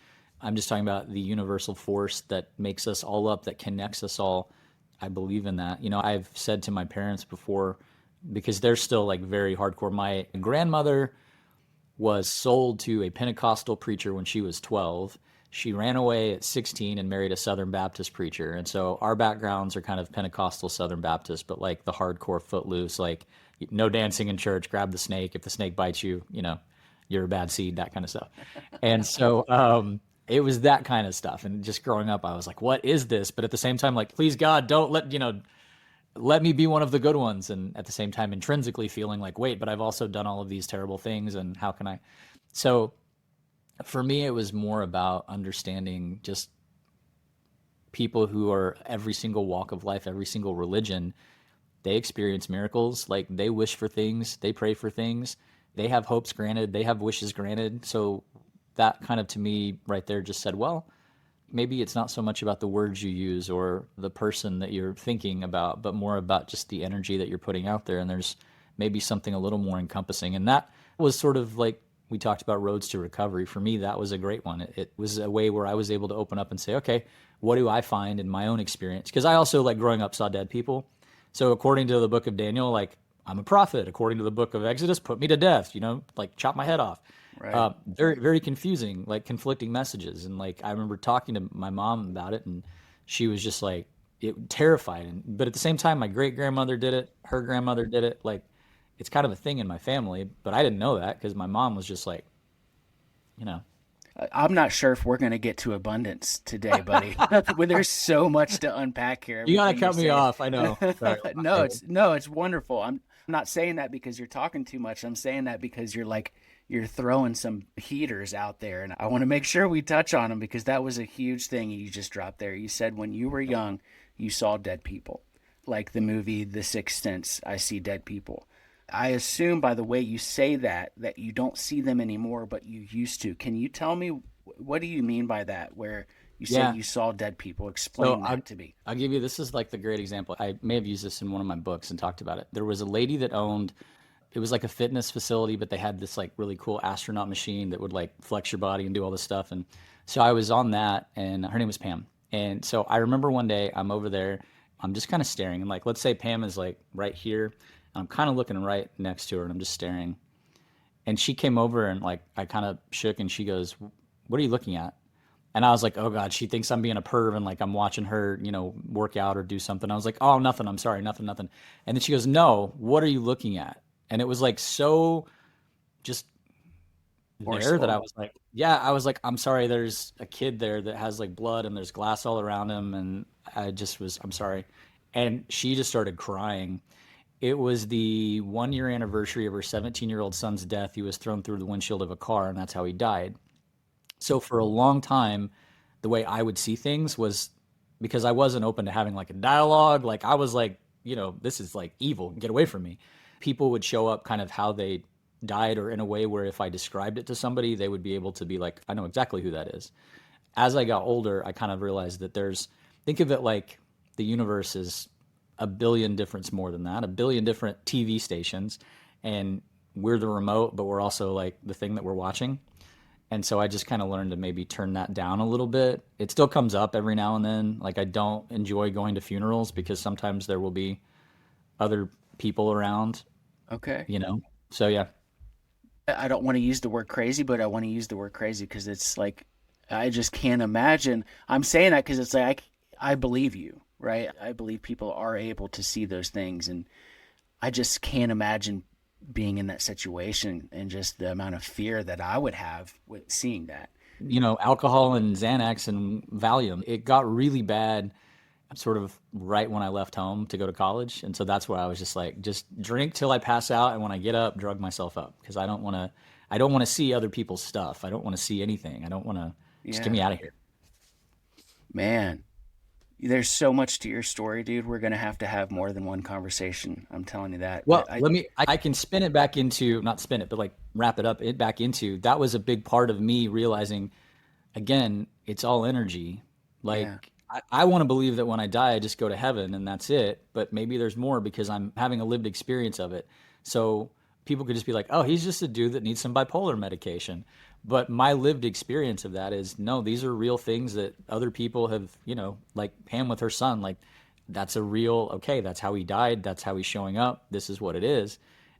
I'm just talking about the universal force that makes us all up, that connects us all. I believe in that. I've said to my parents before, because they're still like very hardcore. My grandmother was sold to a Pentecostal preacher when she was 12. She ran away at 16 and married a Southern Baptist preacher. And so our backgrounds are kind of Pentecostal Southern Baptist, but like the hardcore footloose, like no dancing in church, grab the snake. If the snake bites you, you're a bad seed, that kind of stuff. And so it was that kind of stuff. And just growing up, I was like, what is this? But at the same time, like, please God, don't let me be one of the good ones. And at the same time, intrinsically feeling like, wait, but I've also done all of these terrible things. And how can I? So for me, it was more about understanding just people who are every single walk of life, every single religion. They experience miracles. Like, they wish for things, they pray for things, they have hopes granted, they have wishes granted. So that kind of, to me right there, just said, well, maybe it's not so much about the words you use or the person that you're thinking about, but more about just the energy that you're putting out there. And there's maybe something a little more encompassing. And that was sort of like, we talked about roads to recovery. For me, that was a great one. It was a way where I was able to open up and say, okay, what do I find in my own experience? Because I also, like, growing up, saw dead people. So according to the book of Daniel, like, I'm a prophet. According to the book of Exodus, put me to death, like chop my head off. Right. Very, very confusing, like conflicting messages. And like, I remember talking to my mom about it, and she was just like, terrified. But at the same time, my great grandmother did it. Her grandmother did it. Like, it's kind of a thing in my family, but I didn't know that because my mom was just like, I'm not sure if we're going to get to abundance today, buddy. When there's so much to unpack here. You got to cut me off. I know. Sorry. No, it's wonderful. I'm not saying that because you're talking too much. I'm saying that because you're throwing some heaters out there, and I want to make sure we touch on them, because that was a huge thing you just dropped there. You said when you were young, you saw dead people, like the movie The Sixth Sense. I see dead people. I assume by the way you say that you don't see them anymore, but you used to. Can you tell me, what do you mean by that, where you say you saw dead people? Explain that to me. I'll give you, this is like the great example. I may have used this in one of my books and talked about it. There was a lady that owned, it was like a fitness facility, but they had this like really cool astronaut machine that would like flex your body and do all this stuff. And so I was on that, and her name was Pam. And so I remember one day I'm over there, I'm just kind of staring, and like, let's say Pam is like right here. I'm kind of looking right next to her, and I'm just staring. And she came over, and like, I kind of shook, and she goes, what are you looking at? And I was like, oh God, she thinks I'm being a perv and like I'm watching her, work out or do something. I was like, oh, nothing. I'm sorry. Nothing. And then she goes, no, what are you looking at? And it was like, so just there that I was like, I'm sorry. There's a kid there that has like blood and there's glass all around him. And I'm sorry. And she just started crying. It was the 1-year anniversary of her 17-year-old son's death. He was thrown through the windshield of a car, and that's how he died. So for a long time, the way I would see things was, because I wasn't open to having like a dialogue. Like, I was like, this is like evil. Get away from me. People would show up kind of how they died, or in a way where if I described it to somebody, they would be able to be like, I know exactly who that is. As I got older, I kind of realized that think of it like the universe is a billion different, more than that, a billion different TV stations, and we're the remote, but we're also like the thing that we're watching. And so I just kind of learned to maybe turn that down a little bit. It still comes up every now and then. Like, I don't enjoy going to funerals because sometimes there will be other people around. Okay. So yeah. I don't want to use the word crazy, but I want to use the word crazy because it's like, I just can't imagine. I'm saying that because it's like, I believe you, right? I believe people are able to see those things, and I just can't imagine being in that situation and just the amount of fear that I would have with seeing that. Alcohol and Xanax and Valium, it got really bad sort of right when I left home to go to college. And so that's where I was just like, just drink till I pass out, and when I get up, drug myself up, because I don't want to see other people's stuff. I don't want to see anything. I don't want to, just get me out of here. Man, there's so much to your story, dude. We're going to have more than one conversation. I'm telling you that. Well, I can spin it back into, not spin it, but like wrap it up, back into, that was a big part of me realizing, again, it's all energy. Like, I want to believe that when I die, I just go to heaven and that's it. But maybe there's more, because I'm having a lived experience of it. So people could just be like, oh, he's just a dude that needs some bipolar medication. But my lived experience of that is, no, these are real things that other people have, like Pam with her son, like that's a real, okay, that's how he died. That's how he's showing up. This is what it is.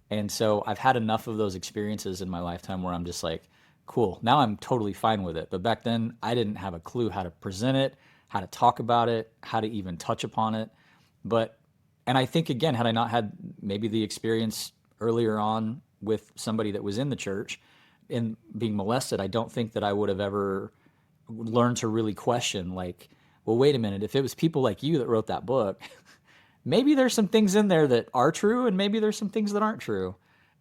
And so I've had enough of those experiences in my lifetime where I'm just like, cool, now I'm totally fine with it. But back then I didn't have a clue how to present it, how to talk about it, how to even touch upon it. But, and I think again, had I not had maybe the experience earlier on with somebody that was in the church and being molested, I don't think that I would have ever learned to really question, like, well, wait a minute, if it was people like you that wrote that book, maybe there's some things in there that are true and maybe there's some things that aren't true.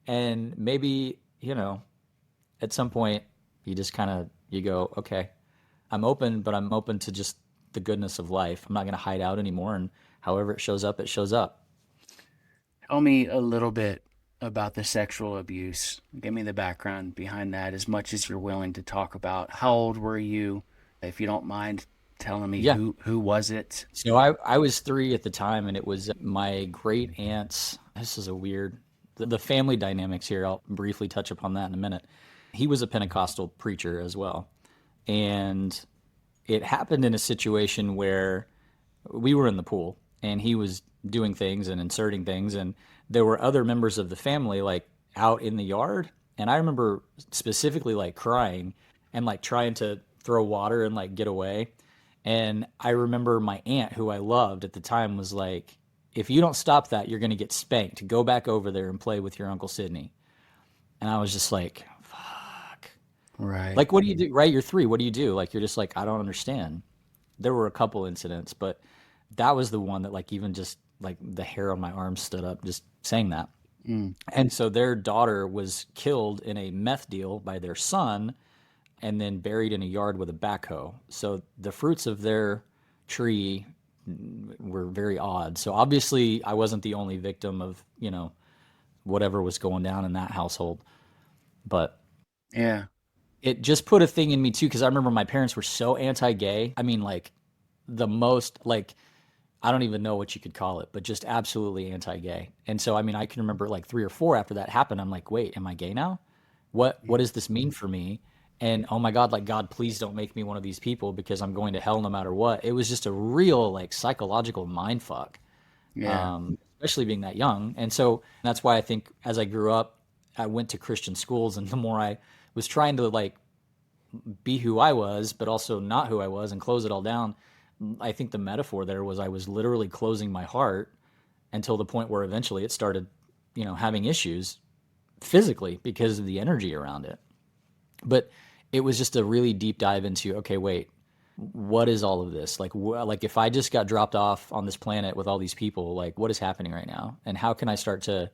And maybe, at some point you just kind of, you go, okay, I'm open, but I'm open to just the goodness of life. I'm not going to hide out anymore. And however it shows up, it shows up. Tell me a little bit about the sexual abuse. Give me the background behind that as much as you're willing to talk about. How old were you? If you don't mind telling me, Yeah. who was it? So I was 3 at the time, and it was my great aunt's. This is a weird, the family dynamics here. I'll briefly touch upon that in a minute. He was a Pentecostal preacher as well. And it happened in a situation where we were in the pool and he was doing things and inserting things. And there were other members of the family like out in the yard. And I remember specifically like crying and like trying to throw water and like get away. And I remember my aunt, who I loved at the time, was like, if you don't stop that, you're going to get spanked. Go back over there and play with your Uncle Sidney. And I was just like, fuck. Right. Like, what do you do? Right? You're 3. What do you do? Like, you're just like, I don't understand. There were a couple incidents, but that was the one that like even just like the hair on my arm stood up just saying that. And so their daughter was killed in a meth deal by their son and then buried in a yard with a backhoe. So the fruits of their tree were very odd. So obviously I wasn't the only victim of, whatever was going down in that household. But Yeah. it just put a thing in me too, because I remember my parents were so anti-gay. I mean, like the most, like, I don't even know what you could call it, but just absolutely anti-gay. And so, I mean, I can remember like 3 or 4 after that happened. I'm like, wait, am I gay now? What does this mean for me? And oh my God, like, God, please don't make me one of these people because I'm going to hell no matter what. It was just a real like psychological mind fuck. Yeah. Especially being that young. And so that's why I think as I grew up, I went to Christian schools, and the more I was trying to like be who I was, but also not who I was and close it all down, I think the metaphor there was I was literally closing my heart until the point where eventually it started, having issues physically because of the energy around it. But it was just a really deep dive into, okay, wait, what is all of this? Like, like if I just got dropped off on this planet with all these people, like what is happening right now? And how can I start to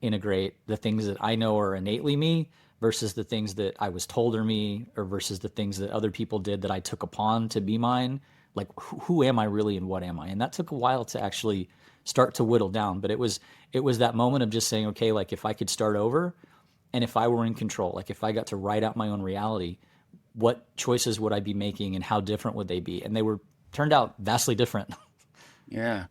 integrate the things that I know are innately me versus the things that I was told are me, or versus the things that other people did that I took upon to be mine? Like, who am I really and what am I? And that took a while to actually start to whittle down. But it was that moment of just saying, okay, like if I could start over and if I were in control, like if I got to write out my own reality, what choices would I be making and how different would they be? And they turned out vastly different. Yeah.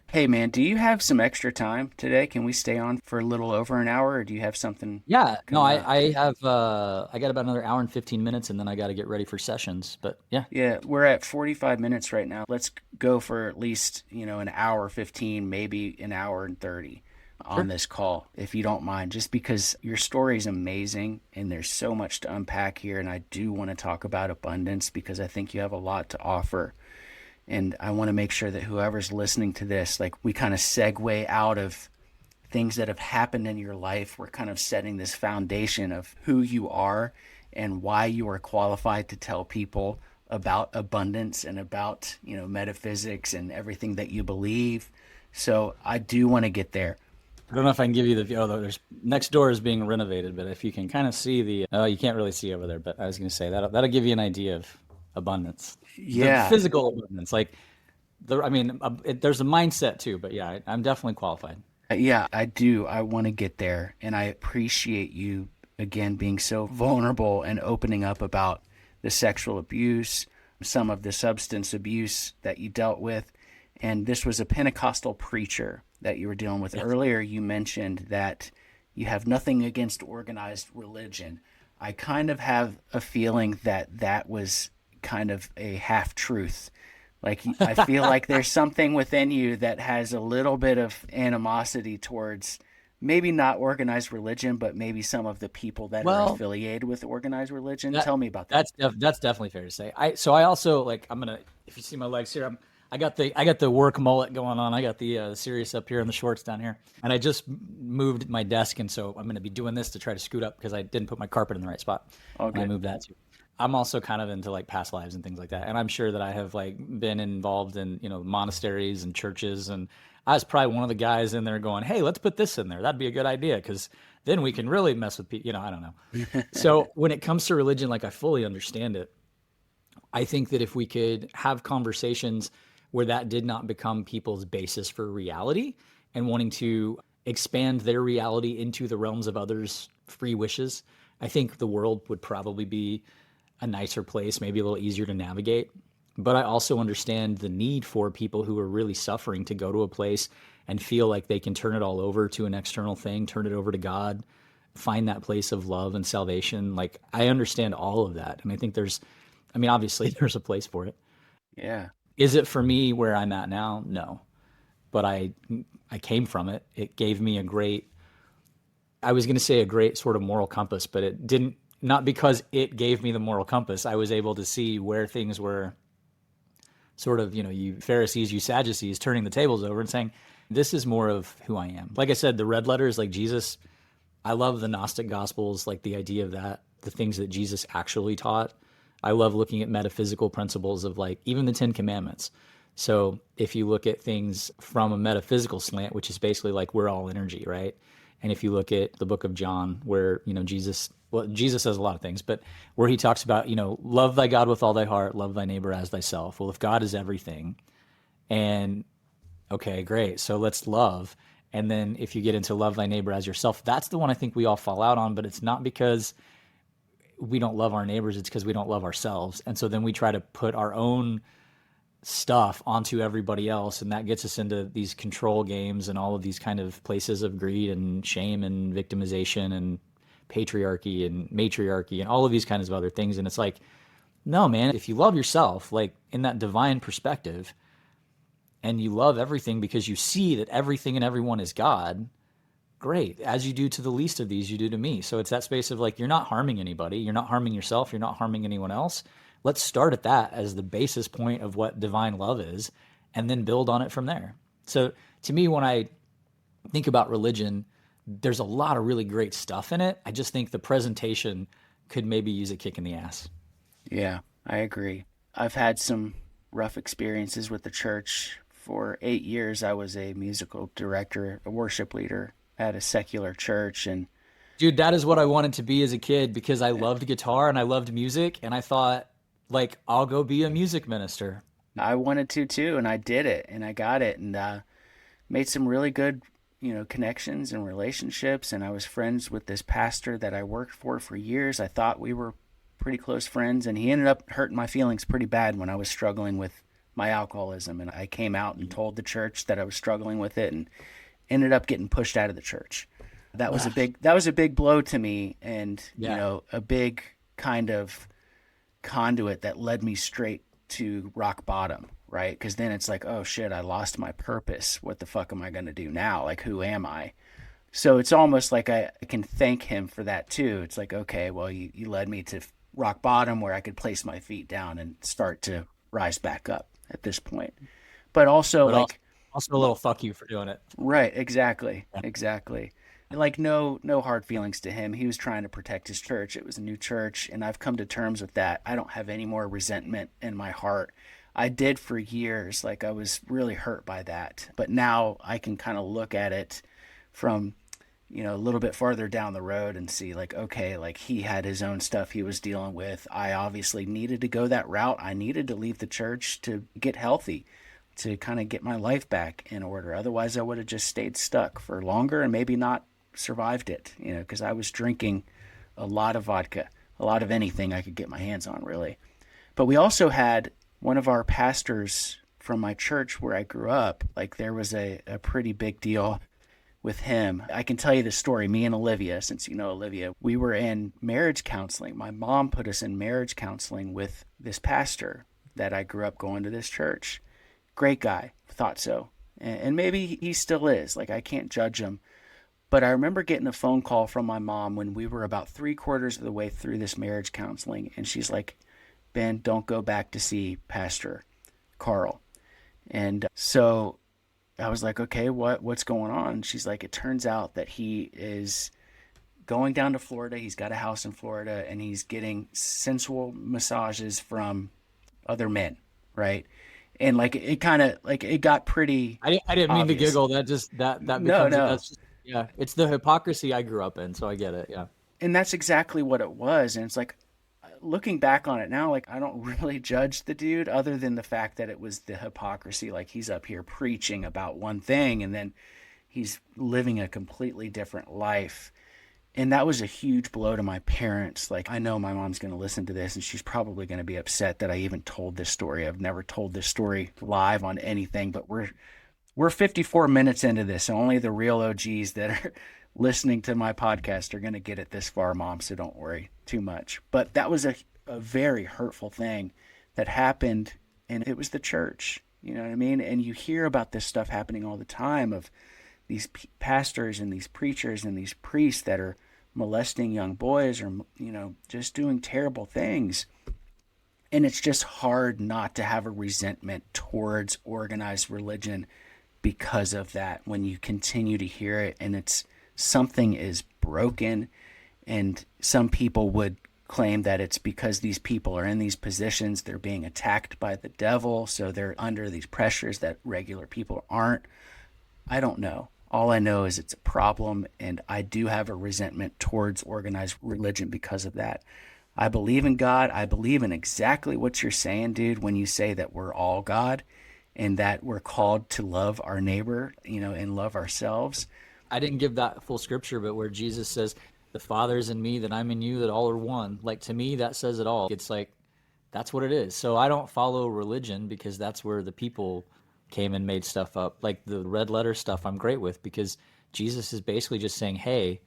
Hey man, do you have some extra time today? Can we stay on for a little over an hour, or do you have something? Yeah, no, coming up? I have, I got about another hour and 15 minutes and then I got to get ready for sessions. But yeah, Yeah, we're at 45 minutes right now. Let's go for at least, an hour 15, maybe an hour and 30 on this call, if you don't mind, just because your story is amazing and there's so much to unpack here. And I do want to talk about abundance because I think you have a lot to offer. And I want to make sure that whoever's listening to this, like we kind of segue out of things that have happened in your life. We're kind of setting this foundation of who you are and why you are qualified to tell people about abundance and about, metaphysics and everything that you believe. So I do want to get there. I don't know if I can give you the view. Although there's next door is being renovated, but if you can kind of see you can't really see over there. But I was going to say that'll give you an idea of abundance, Yeah. the physical abundance. Like, there's a mindset too. But yeah, I'm definitely qualified. Yeah, I do. I want to get there. And I appreciate you, again, being so vulnerable and opening up about the sexual abuse, some of the substance abuse that you dealt with. And this was a Pentecostal preacher that you were dealing with. Yes. Earlier, you mentioned that you have nothing against organized religion. I kind of have a feeling that that was kind of a half-truth Like, I feel like there's something within you that has a little bit of animosity towards maybe not organized religion, but maybe some of the people that are Well, affiliated with organized religion. that Tell me about that. that's definitely fair to say. I also like if you see my legs here, I got the work mullet going on. I got the Sirius up here and the shorts down here, and I just moved my desk, and so I'm going to be doing this to try to scoot up because I didn't put my carpet in the right spot. Oh, And I good. moved that too. I'm also kind of into like past lives and things like that, and I'm sure that I have like been involved in monasteries and churches, and I was probably one of the guys in there going, "Hey, let's put this in there. That'd be a good idea because then we can really mess with people." I don't know. So when it comes to religion, like I fully understand it. I think that if we could have conversations where that did not become people's basis for reality and wanting to expand their reality into the realms of others' free wishes, I think the world would probably be a nicer place, maybe a little easier to navigate. But I also understand the need for people who are really suffering to go to a place and feel like they can turn it all over to an external thing, turn it over to God, find that place of love and salvation. Like, I understand all of that. And I think obviously there's a place for it. Yeah. Is it for me where I'm at now? No. But I came from it. It gave me I was going to say a great sort of moral compass, but it didn't, not because it gave me the moral compass. I was able to see where things were sort of, you Pharisees, you Sadducees, turning the tables over and saying, this is more of who I am. Like I said, the red letters, like Jesus, I love the Gnostic Gospels, like the idea of that, the things that Jesus actually taught. I love looking at metaphysical principles of like even the 10 Commandments. So if you look at things from a metaphysical slant, which is basically like we're all energy, right? And if you look at the book of John, where, Jesus says a lot of things, but where he talks about, love thy God with all thy heart, love thy neighbor as thyself. Well, if God is everything, and okay, great. So let's love. And then if you get into love thy neighbor as yourself, that's the one I think we all fall out on, but it's not because we don't love our neighbors, it's because we don't love ourselves. And so then we try to put our own stuff onto everybody else, and that gets us into these control games and all of these kind of places of greed and shame and victimization and patriarchy and matriarchy and all of these kinds of other things. And it's like, no, man, if you love yourself, like in that divine perspective, and you love everything because you see that everything and everyone is God, great. As you do to the least of these, you do to me. So it's that space of like, you're not harming anybody. You're not harming yourself. You're not harming anyone else. Let's start at that as the basis point of what divine love is, and then build on it from there. So to me, when I think about religion, there's a lot of really great stuff in it. I just think the presentation could maybe use a kick in the ass. Yeah, I agree. I've had some rough experiences with the church. For 8 years, I was a musical director, a worship leader at a secular church. And dude, that is what I wanted to be as a kid because I loved guitar and I loved music. And I thought, like, I'll go be a music minister. I wanted to too, and I did it, and I got it, and made some really good, connections and relationships. And I was friends with this pastor that I worked for years. I thought we were pretty close friends, and he ended up hurting my feelings pretty bad when I was struggling with my alcoholism. And I came out and told the church that I was struggling with it, and ended up getting pushed out of the church. That was a big blow to me, and a big kind of conduit that led me straight to rock bottom, right? Because then it's like, oh shit, I lost my purpose. What the fuck am I going to do now? Like, who am I? So it's almost like I can thank him for that too. It's like, okay, well, you led me to rock bottom where I could place my feet down and start to rise back up at this point. But also also a little fuck you for doing it. Right, exactly. Like no hard feelings to him. He was trying to protect his church. It was a new church, and I've come to terms with that. I don't have any more resentment in my heart. I did for years. Like, I was really hurt by that. But now I can kind of look at it from, a little bit farther down the road and see like, okay, like he had his own stuff he was dealing with. I obviously needed to go that route. I needed to leave the church to get healthy, to kind of get my life back in order. Otherwise, I would have just stayed stuck for longer and maybe not survived it, because I was drinking a lot of vodka, a lot of anything I could get my hands on, really. But we also had one of our pastors from my church where I grew up, like there was a pretty big deal with him. I can tell you the story. Me and Olivia, since you know Olivia, we were in marriage counseling. My mom put us in marriage counseling with this pastor that I grew up going to this church. Great guy, thought so. And maybe he still is. Like, I can't judge him. But I remember getting a phone call from my mom when we were about 3/4 of the way through this marriage counseling. And she's like, Ben, don't go back to see Pastor Carl. And so I was like, okay, what's going on? And she's like, it turns out that he is going down to Florida. He's got a house in Florida, and he's getting sensual massages from other men, right? And like it kind of like it got pretty. I didn't mean to obvious. giggle. That becomes No. that's just, yeah. It's the hypocrisy I grew up in, so I get it. Yeah. And that's exactly what it was. And it's like, looking back on it now, like, I don't really judge the dude other than the fact that it was the hypocrisy. Like, he's up here preaching about one thing and then he's living a completely different life. And that was a huge blow to my parents. Like, I know my mom's going to listen to this and she's probably going to be upset that I even told this story. I've never told this story live on anything, but we're 54 minutes into this. So only the real OGs that are listening to my podcast are going to get it this far, Mom. So don't worry too much. But that was a very hurtful thing that happened. And it was the church, you know what I mean? And you hear about this stuff happening all the time of these pastors and these preachers and these priests that are molesting young boys or, you know, just doing terrible things. And it's just hard not to have a resentment towards organized religion because of that when you continue to hear it and it's something is broken. And some people would claim that it's because these people are in these positions, they're being attacked by the devil, so they're under these pressures that regular people aren't. I don't know. All I know is it's a problem, and I do have a resentment towards organized religion because of that. I believe in God. I believe in exactly what you're saying, dude, when you say that we're all God and that we're called to love our neighbor, you know, and love ourselves. I didn't give that full scripture, but where Jesus says, the Father is in me, that I'm in you, that all are one. Like, to me, that says it all. It's like, that's what it is. So I don't follow religion because that's where the people came and made stuff up. Like the red letter stuff I'm great with because Jesus is basically just saying, hey,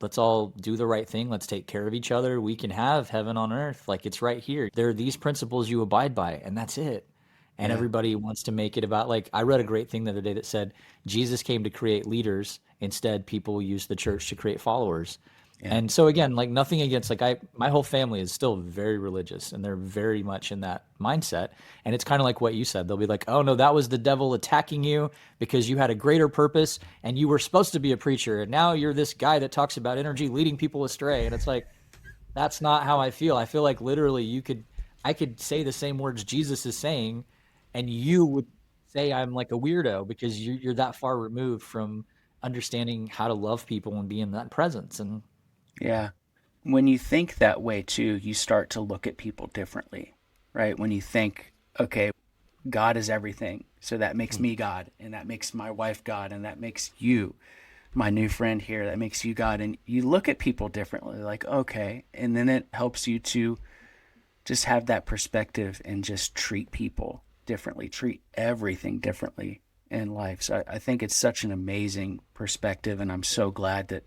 let's all do the right thing. Let's take care of each other. We can have heaven on earth. Like, it's right here. There are these principles you abide by, and that's it. And everybody wants to make it about, like, I read a great thing the other day that said Jesus came to create leaders. Instead, people use the church to create followers. Yeah. And so again, like, nothing against, like, my whole family is still very religious and they're very much in that mindset. And it's kind of like what you said. They'll be like, oh no, that was the devil attacking you because you had a greater purpose and you were supposed to be a preacher. And now you're this guy that talks about energy leading people astray. And it's like, that's not how I feel. I feel like literally I could say the same words Jesus is saying and you would say I'm like a weirdo because you're that far removed from understanding how to love people and be in that presence. And yeah, when you think that way too, you start to look at people differently, right? When you think, okay, God is everything, so that makes me God, and that makes my wife God, and that makes you, my new friend here, that makes you God. And you look at people differently, like, okay, and then it helps you to just have that perspective and just treat people differently, treat everything differently in life. So I think it's such an amazing perspective, and I'm so glad that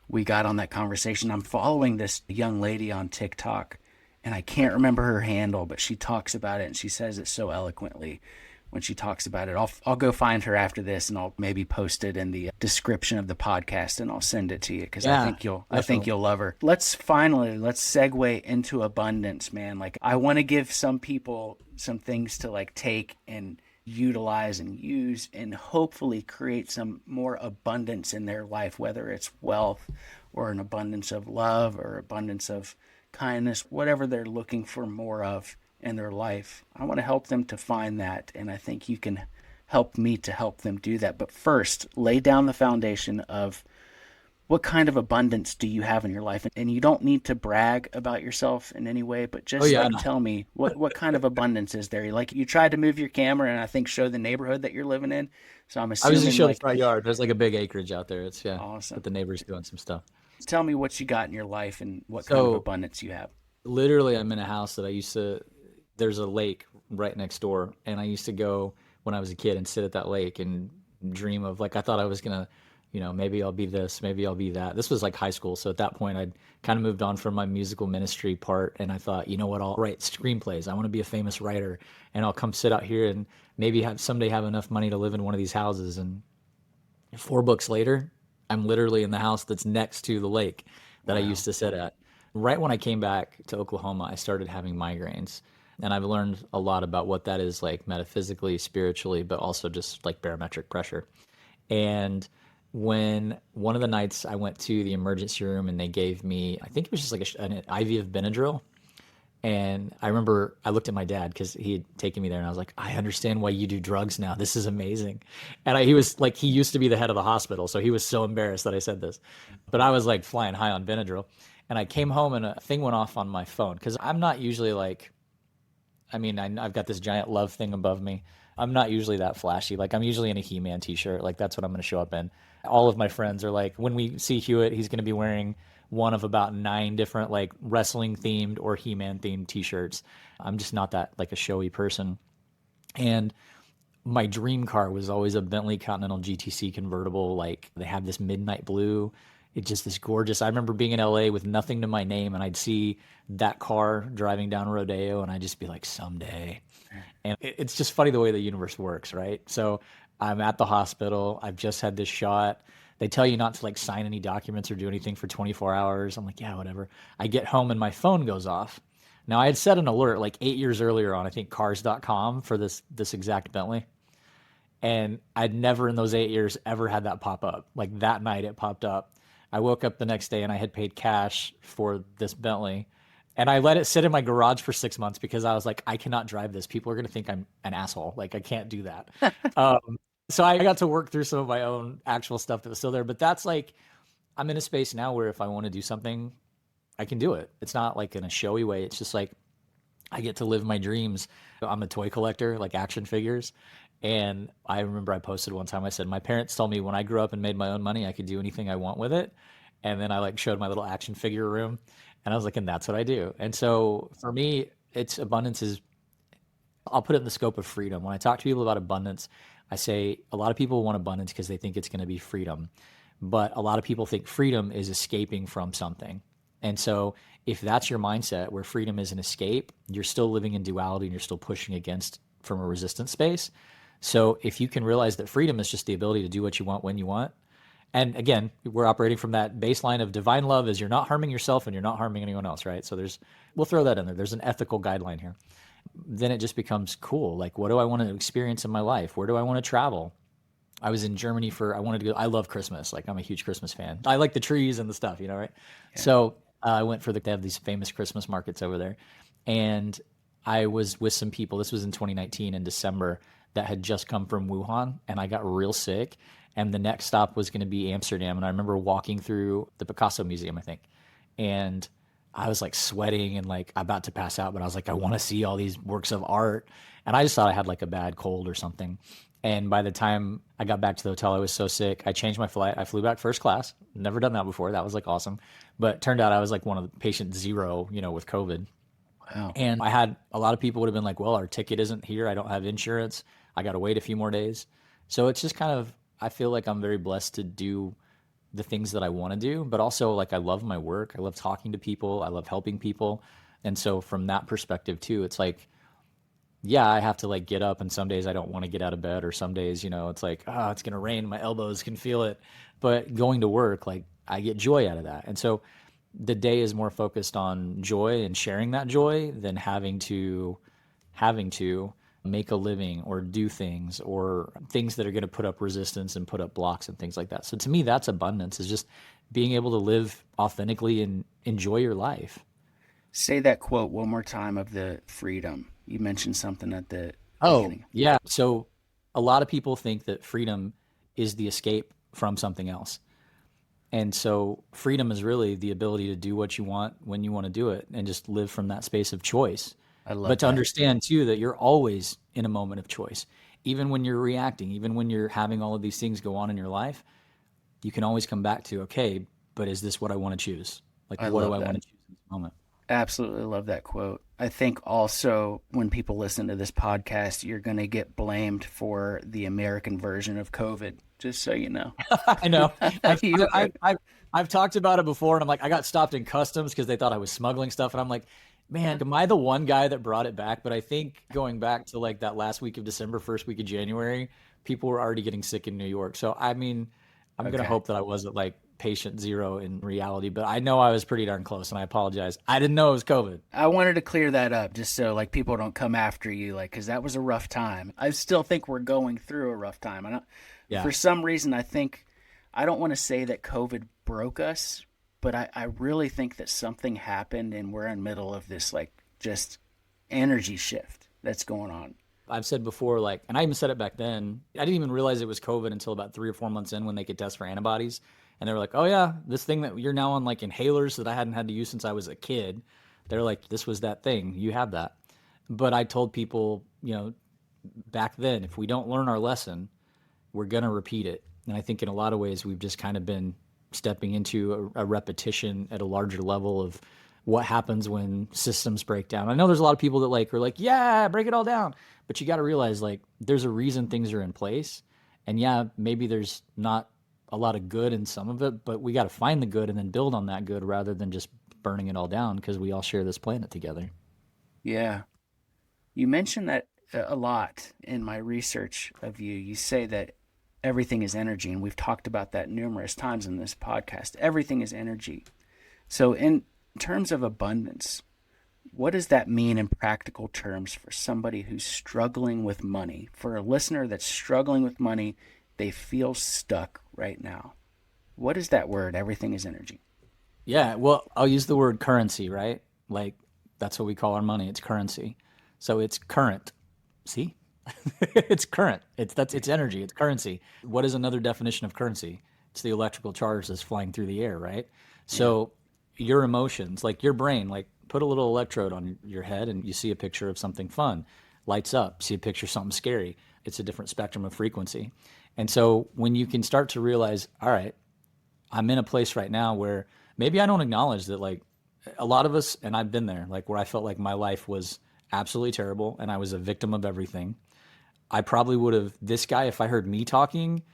we got on that conversation. I'm following this young lady on TikTok, and I can't remember her handle, but she talks about it, and she says it so eloquently when she talks about it. I'll go find her after this, and I'll maybe post it in the description of the podcast, and I'll send it to you because I think you'll love her. Let's segue into abundance, man. Like, I want to give some people some things to like take and utilize and use and hopefully create some more abundance in their life, whether it's wealth or an abundance of love or abundance of kindness, whatever they're looking for more of in their life. I want to help them to find that, and I think you can help me to help them do that. But first, lay down the foundation of what kind of abundance do you have in your life? And you don't need to brag about yourself in any way, but just tell me what kind of abundance is there? Like, you tried to move your camera and I think show the neighborhood that you're living in. So I'm assuming I was just showing the front yard. There's like a big acreage out there. It's awesome. But the neighbor's doing some stuff. Tell me what you got in your life and what kind of abundance you have. Literally, I'm in a house that there's a lake right next door. And I used to go when I was a kid and sit at that lake and dream of, like, I thought I was going to, maybe I'll be this, maybe I'll be that. This was like high school. So at that point, I'd kind of moved on from my musical ministry part. And I thought, you know what, I'll write screenplays. I want to be a famous writer, and I'll come sit out here and maybe someday have enough money to live in one of these houses. And 4 books later, I'm literally in the house that's next to the lake that I used to sit at. Right when I came back to Oklahoma, I started having migraines. And I've learned a lot about what that is like metaphysically, spiritually, but also just like barometric pressure. And when one of the nights I went to the emergency room and they gave me, I think it was just like an IV of Benadryl. And I remember I looked at my dad because he had taken me there, and I was like, I understand why you do drugs now. This is amazing. And he was like, he used to be the head of the hospital, so he was so embarrassed that I said this. But I was like flying high on Benadryl. And I came home and a thing went off on my phone because I'm not usually like, I've got this giant love thing above me. I'm not usually that flashy. Like, I'm usually in a He-Man t-shirt. Like, that's what I'm going to show up in. All of my friends are like, when we see Hewett, he's going to be wearing one of about 9 different like wrestling themed or He-Man themed t-shirts. I'm just not that like a showy person. And my dream car was always a Bentley Continental GTC convertible. Like, they have this midnight blue. It's just this gorgeous. I remember being in LA with nothing to my name, and I'd see that car driving down Rodeo, and I'd just be like, someday. And it's just funny the way the universe works, right? So I'm at the hospital. I've just had this shot. They tell you not to like sign any documents or do anything for 24 hours. I'm like, yeah, whatever. I get home and my phone goes off. Now, I had set an alert like 8 years earlier on, I think, cars.com for this exact Bentley. And I'd never in those 8 years ever had that pop up. Like, that night it popped up. I woke up the next day and I had paid cash for this Bentley, and I let it sit in my garage for 6 months because I was like, I cannot drive this. People are going to think I'm an asshole. Like, I can't do that. So I got to work through some of my own actual stuff that was still there. But that's like, I'm in a space now where if I want to do something, I can do it. It's not like in a showy way. It's just like, I get to live my dreams. I'm a toy collector, like action figures. And I remember I posted one time, I said, my parents told me when I grew up and made my own money, I could do anything I want with it. And then I like showed my little action figure room, and I was like, and that's what I do. And so for me, it's abundance is, I'll put it in the scope of freedom. When I talk to people about abundance, I say a lot of people want abundance because they think it's going to be freedom. But a lot of people think freedom is escaping from something. And so if that's your mindset, where freedom is an escape, you're still living in duality and you're still pushing against from a resistance space. So if you can realize that freedom is just the ability to do what you want when you want, and again, we're operating from that baseline of divine love is you're not harming yourself and you're not harming anyone else, right? So we'll throw that in there. There's an ethical guideline here. Then it just becomes cool. Like, what do I want to experience in my life? Where do I want to travel? I was in Germany I love Christmas. Like, I'm a huge Christmas fan. I like the trees and the stuff, right? Yeah. So I went they have these famous Christmas markets over there. And I was with some people, this was in 2019 in December, that had just come from Wuhan, and I got real sick. And the next stop was going to be Amsterdam. And I remember walking through the Picasso Museum, I think. And I was like sweating and like about to pass out, but I was like, I want to see all these works of art. And I just thought I had like a bad cold or something. And by the time I got back to the hotel, I was so sick. I changed my flight. I flew back first class. Never done that before. That was like awesome. But turned out I was like one of the patient 0, with COVID. Wow. And I had a lot of people would have been like, well, our ticket isn't here. I don't have insurance. I got to wait a few more days. So it's just kind of, I feel like I'm very blessed to do the things that I want to do, but also like I love my work. I love talking to people. I love helping people. And so from that perspective too, it's like, yeah, I have to like get up, and some days I don't want to get out of bed, or some days, it's like, it's going to rain. My elbows can feel it. But going to work, like I get joy out of that. And so the day is more focused on joy and sharing that joy than having to make a living or do things or things that are going to put up resistance and put up blocks and things like that. So to me, that's abundance, is just being able to live authentically and enjoy your life. Say that quote one more time of the freedom. You mentioned something at the beginning. Yeah. So a lot of people think that freedom is the escape from something else. And so freedom is really the ability to do what you want when you want to do it and just live from that space of choice. But to understand too that you're always in a moment of choice. Even when you're reacting, even when you're having all of these things go on in your life, you can always come back to, okay, but is this what I want to choose? Like, what do I want to choose in this moment? Absolutely love that quote. I think also when people listen to this podcast, you're going to get blamed for the American version of COVID, just so you know. I know. You- I've talked about it before, and I'm like, I got stopped in customs because they thought I was smuggling stuff, and I'm like, man, am I the one guy that brought it back? But I think going back to like that last week of December, first week of January, people were already getting sick in New York. So I mean, I'm gonna Okay. hope that I wasn't like patient zero in reality, but I know I was pretty darn close, and I apologize. I didn't know it was COVID. I wanted to clear that up just so like people don't come after you, like, because that was a rough time. I still think we're going through a rough time. Yeah. For some reason, I don't want to say that COVID broke us, but I really think that something happened and we're in the middle of this like just energy shift that's going on. I've said before, like, and I even said it back then, I didn't even realize it was COVID until about 3 or 4 months in when they could test for antibodies. And they were like, oh yeah, this thing that you're now on, like inhalers that I hadn't had to use since I was a kid. They're like, this was that thing. You have that. But I told people, back then, if we don't learn our lesson, we're going to repeat it. And I think in a lot of ways, we've just kind of been stepping into a repetition at a larger level of what happens when systems break down. I know there's a lot of people that like are like, yeah, break it all down. But you got to realize like there's a reason things are in place. And yeah, maybe there's not a lot of good in some of it, but we got to find the good and then build on that good rather than just burning it all down because we all share this planet together. Yeah. You mentioned that a lot in my research of you. You say that everything is energy, and we've talked about that numerous times in this podcast. Everything is energy. So in terms of abundance, what does that mean in practical terms for somebody who's struggling with money? For a listener that's struggling with money, they feel stuck right now. What is that word? Everything is energy. Yeah, well, I'll use the word currency, right? Like that's what we call our money. It's currency. So it's current. See? It's current. It's energy. It's currency. What is another definition of currency? It's the electrical charge that's flying through the air, right? So your emotions, like your brain, like put a little electrode on your head and you see a picture of something fun, lights up, see a picture of something scary. It's a different spectrum of frequency. And so when you can start to realize, all right, I'm in a place right now where maybe I don't acknowledge that, like a lot of us, and I've been there, like where I felt like my life was absolutely terrible and I was a victim of everything. I probably would have, this guy, if I heard me talking,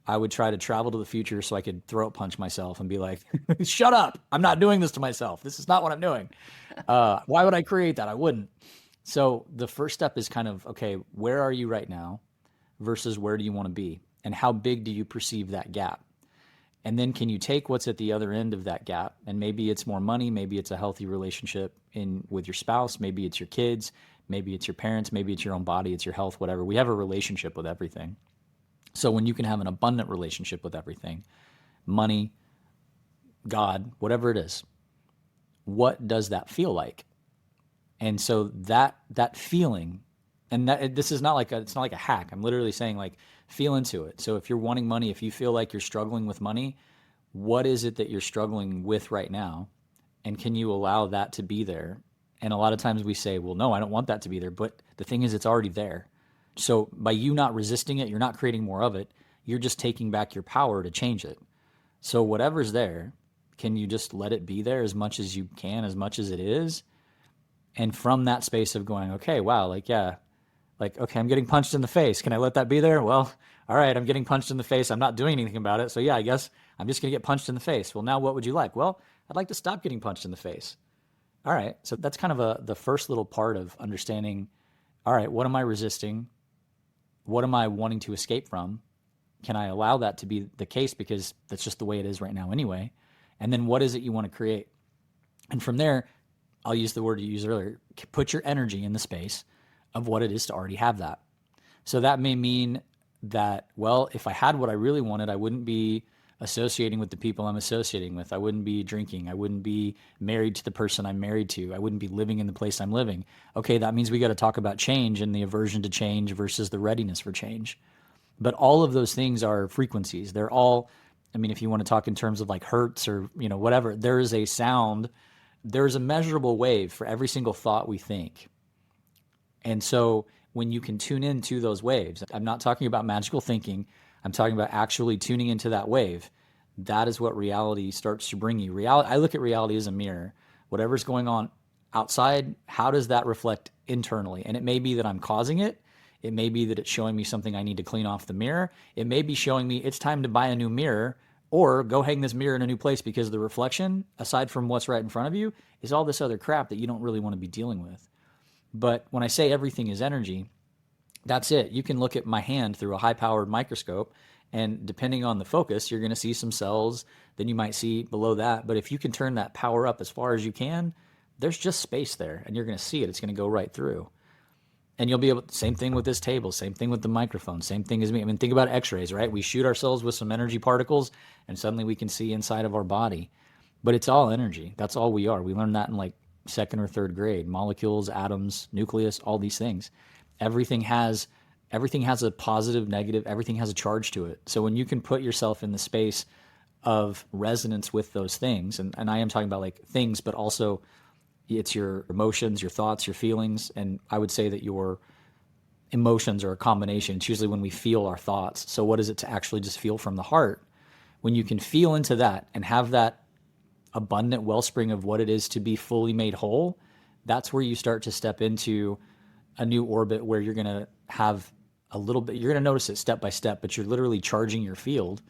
I would try to travel to the future so I could throat punch myself and be like, shut up. I'm not doing this to myself. This is not what I'm doing. Why would I create that? I wouldn't. So the first step is kind of, okay, where are you right now versus where do you want to be? And how big do you perceive that gap? And then can you take what's at the other end of that gap? And maybe it's more money. Maybe it's a healthy relationship with your spouse. Maybe it's your kids. Maybe it's your parents. Maybe it's your own body. It's your health, whatever. We have a relationship with everything. So when you can have an abundant relationship with everything, money, God, whatever it is, what does that feel like? And so that feeling, and this is not like it's not like a hack. I'm literally saying like feel into it. So if you're wanting money, if you feel like you're struggling with money, what is it that you're struggling with right now? And can you allow that to be there? And a lot of times we say, well, no, I don't want that to be there. But the thing is, it's already there. So by you not resisting it, you're not creating more of it. You're just taking back your power to change it. So whatever's there, can you just let it be there as much as you can, as much as it is? And from that space of going, okay, wow, like, yeah, like, okay, I'm getting punched in the face. Can I let that be there? Well, all right, I'm getting punched in the face. I'm not doing anything about it. So yeah, I guess I'm just going to get punched in the face. Well, now what would you like? Well, I'd like to stop getting punched in the face. All right. So that's kind of the first little part of understanding, all right, what am I resisting? What am I wanting to escape from? Can I allow that to be the case because that's just the way it is right now anyway? And then what is it you want to create? And from there, I'll use the word you used earlier, put your energy in the space of what it is to already have that. So that may mean that, well, if I had what I really wanted, I wouldn't be associating with the people I'm associating with. I wouldn't be drinking. I wouldn't be married to the person I'm married to. I wouldn't be living in the place I'm living. Okay, that means we got to talk about change and the aversion to change versus the readiness for change. But all of those things are frequencies. They're all, I mean, if you want to talk in terms of like hertz or, whatever, there is a sound, there is a measurable wave for every single thought we think. And so when you can tune into those waves, I'm not talking about magical thinking. I'm talking about actually tuning into that wave. That is what reality starts to bring you. Reality, I look at reality as a mirror. Whatever's going on outside, how does that reflect internally? And it may be that I'm causing it. It may be that it's showing me something I need to clean off the mirror. It may be showing me it's time to buy a new mirror or go hang this mirror in a new place, because the reflection, aside from what's right in front of you, is all this other crap that you don't really want to be dealing with. But when I say everything is energy, that's it. You can look at my hand through a high-powered microscope, and depending on the focus, you're going to see some cells, then you might see below that. But if you can turn that power up as far as you can, there's just space there, and you're going to see it. It's going to go right through. And you'll be able, same thing with this table, same thing with the microphone, same thing as me. I mean, think about x-rays, right? We shoot ourselves with some energy particles, and suddenly we can see inside of our body. But it's all energy. That's all we are. We learned that in like second or third grade. Molecules, atoms, nucleus, all these things. Everything has a positive, negative, everything has a charge to it. So when you can put yourself in the space of resonance with those things, and I am talking about like things, but also it's your emotions, your thoughts, your feelings. And I would say that your emotions are a combination. It's usually when we feel our thoughts. So what is it to actually just feel from the heart? When you can feel into that and have that abundant wellspring of what it is to be fully made whole, that's where you start to step into a new orbit where you're going to have a little bit, you're going to notice it step by step, but you're literally charging your field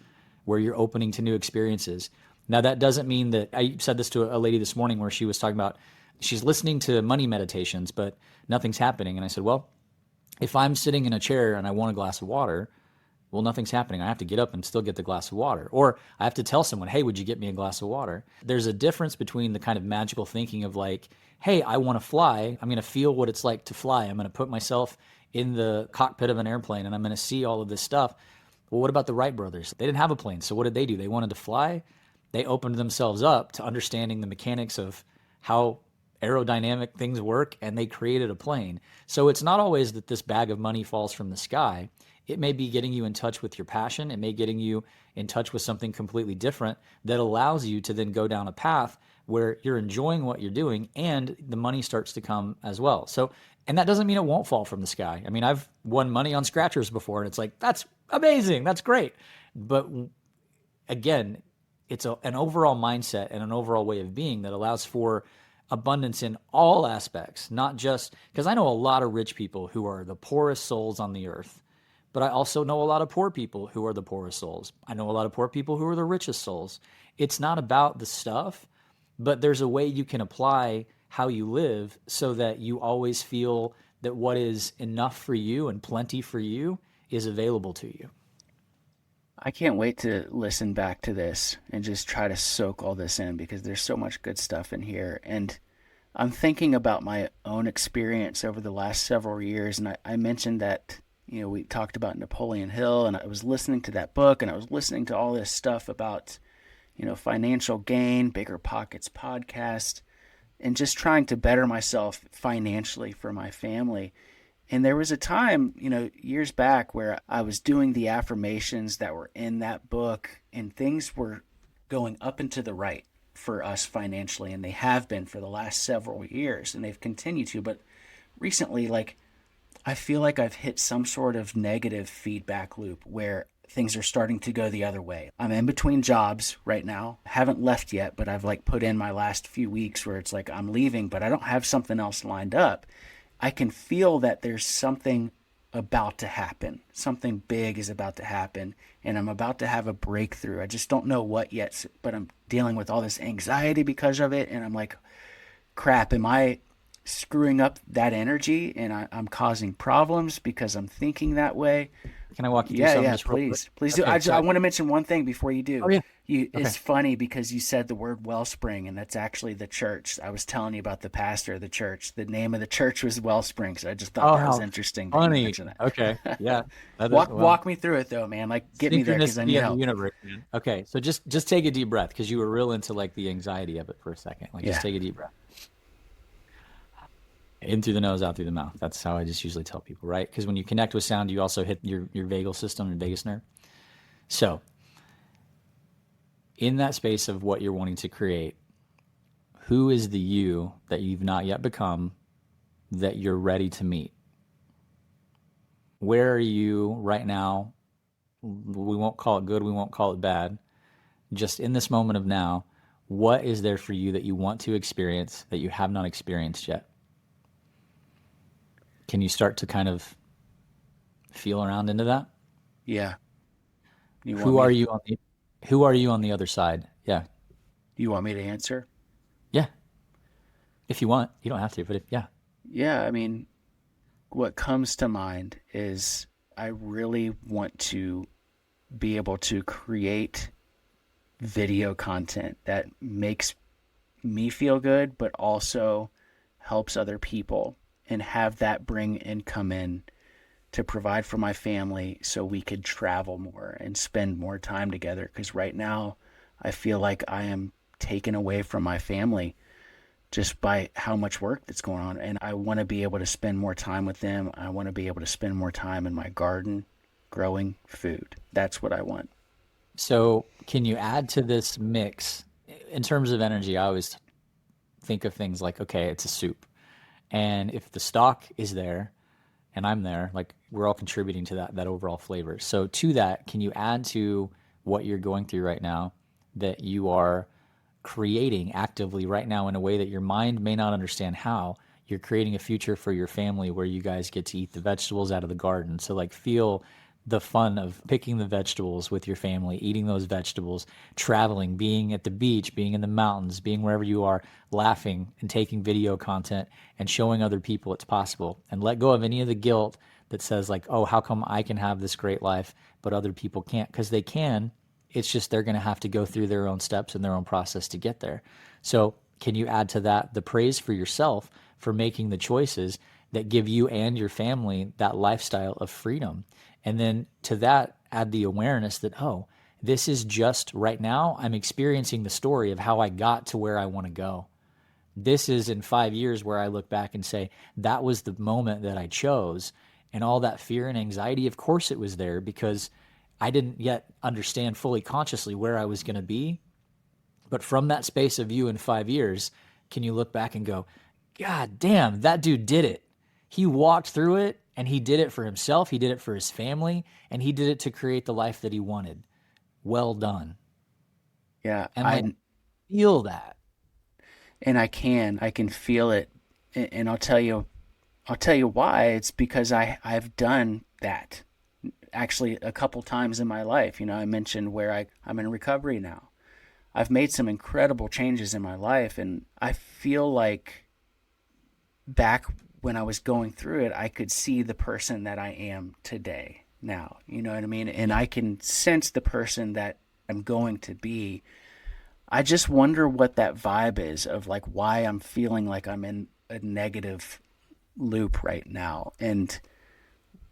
where you're opening to new experiences. Now, that doesn't mean that, I said this to a lady this morning where she was talking about, she's listening to money meditations, but nothing's happening. And I said, well, if I'm sitting in a chair and I want a glass of water, well, nothing's happening. I have to get up and still get the glass of water. Or I have to tell someone, hey, would you get me a glass of water? There's a difference between the kind of magical thinking of like, hey, I want to fly. I'm going to feel what it's like to fly. I'm going to put myself in the cockpit of an airplane and I'm going to see all of this stuff. Well, what about the Wright brothers? They didn't have a plane. So what did they do? They wanted to fly. They opened themselves up to understanding the mechanics of how aerodynamic things work, and they created a plane. So it's not always that this bag of money falls from the sky. It may be getting you in touch with your passion. It may getting you in touch with something completely different that allows you to then go down a path where you're enjoying what you're doing and the money starts to come as well. So, and that doesn't mean it won't fall from the sky. I mean, I've won money on scratchers before, and it's like, that's amazing. That's great. But again, it's an overall mindset and an overall way of being that allows for abundance in all aspects, not just, because I know a lot of rich people who are the poorest souls on the earth, but I also know a lot of poor people who are the poorest souls. I know a lot of poor people who are the richest souls. It's not about the stuff, but there's a way you can apply how you live so that you always feel that what is enough for you and plenty for you is available to you. I can't wait to listen back to this and just try to soak all this in, because there's so much good stuff in here. And I'm thinking about my own experience over the last several years. And I mentioned that, you know, we talked about Napoleon Hill, and I was listening to that book, and I was listening to all this stuff about, you know, financial gain, Bigger Pockets podcast, and just trying to better myself financially for my family. And there was a time, you know, years back where I was doing the affirmations that were in that book, and things were going up and to the right for us financially. And they have been for the last several years, and they've continued to. But recently, like, I feel like I've hit some sort of negative feedback loop where things are starting to go the other way. I'm in between jobs right now. Haven't left yet, but I've like put in my last few weeks where it's like I'm leaving, but I don't have something else lined up. I can feel that there's something about to happen. Something big is about to happen, and I'm about to have a breakthrough. I just don't know what yet, but I'm dealing with all this anxiety because of it, and I'm like, crap, am I screwing up that energy, and I'm causing problems because I'm thinking that way? Can I walk you through something? Yeah, just real quick? Please do. Okay, I want to mention one thing before you do. Oh, yeah. It's funny because you said the word Wellspring, and that's actually the church. I was telling you about the pastor of the church. The name of the church was Wellspring, so I just thought that was interesting. Funny. Mention that. Okay, yeah. Walk me through it, though, man. Like, get me there, because I need help. Universe, man. Okay, so just take a deep breath, because you were real into like the anxiety of it for a second. Like, just take a deep breath. In through the nose, out through the mouth. That's how I just usually tell people, right? Because when you connect with sound, you also hit your vagal system and vagus nerve. So, in that space of what you're wanting to create, who is the you that you've not yet become that you're ready to meet? Where are you right now? We won't call it good, we won't call it bad. Just in this moment of now, What is there for you that you want to experience that you have not experienced yet? Can you start to kind of feel around into that? Yeah. You want Who me are to, you on the who are you on the other side? Yeah. you want me to answer? Yeah. If you want. You don't have to, but yeah. Yeah, I mean, what comes to mind is I really want to be able to create video content that makes me feel good, but also helps other people, and have that bring income in to provide for my family so we could travel more and spend more time together. Because right now, I feel like I am taken away from my family just by how much work that's going on. And I want to be able to spend more time with them. I want to be able to spend more time in my garden growing food. That's what I want. So, can you add to this mix in terms of energy? I always think of things like, okay, it's a soup. And if the stock is there and I'm there, like we're all contributing to that overall flavor. So to that, can you add to what you're going through right now that you are creating actively right now in a way that your mind may not understand how? You're creating a future for your family where you guys get to eat the vegetables out of the garden. So like feel the fun of picking the vegetables with your family, eating those vegetables, traveling, being at the beach, being in the mountains, being wherever you are, laughing and taking video content and showing other people it's possible. And let go of any of the guilt that says like, oh, how come I can have this great life, but other people can't? Because they can. It's just they're going to have to go through their own steps and their own process to get there. So can you add to that the praise for yourself for making the choices that give you and your family that lifestyle of freedom? And then to that, add the awareness that, oh, this is just right now, I'm experiencing the story of how I got to where I want to go. This is in 5 years where I look back and say, that was the moment that I chose. And all that fear and anxiety, of course it was there because I didn't yet understand fully consciously where I was going to be. But from that space of you in 5 years, can you look back and go, God damn, that dude did it. He walked through it and he did it for himself. He did it for his family and he did it to create the life that he wanted. Well done. Yeah, And like, feel that. and I can feel it, and I'll tell you why. It's because I've done that actually a couple times in my life. You know, I mentioned where I'm in recovery now. I've made some incredible changes in my life, and I feel like back when I was going through it, I could see the person that I am today now. You know what I mean? And I can sense the person that I'm going to be. I just wonder what that vibe is of like why I'm feeling like I'm in a negative loop right now. And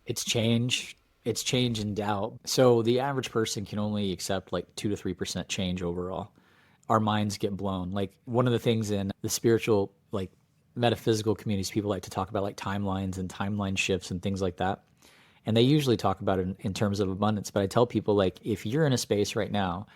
It's change. It's change and doubt. So the average person can only accept like 2 to 3% change overall. Our minds get blown. Like one of the things in the spiritual, like metaphysical communities, people like to talk about like timelines and timeline shifts and things like that. And they usually talk about it in terms of abundance. But I tell people like, if you're in a space right now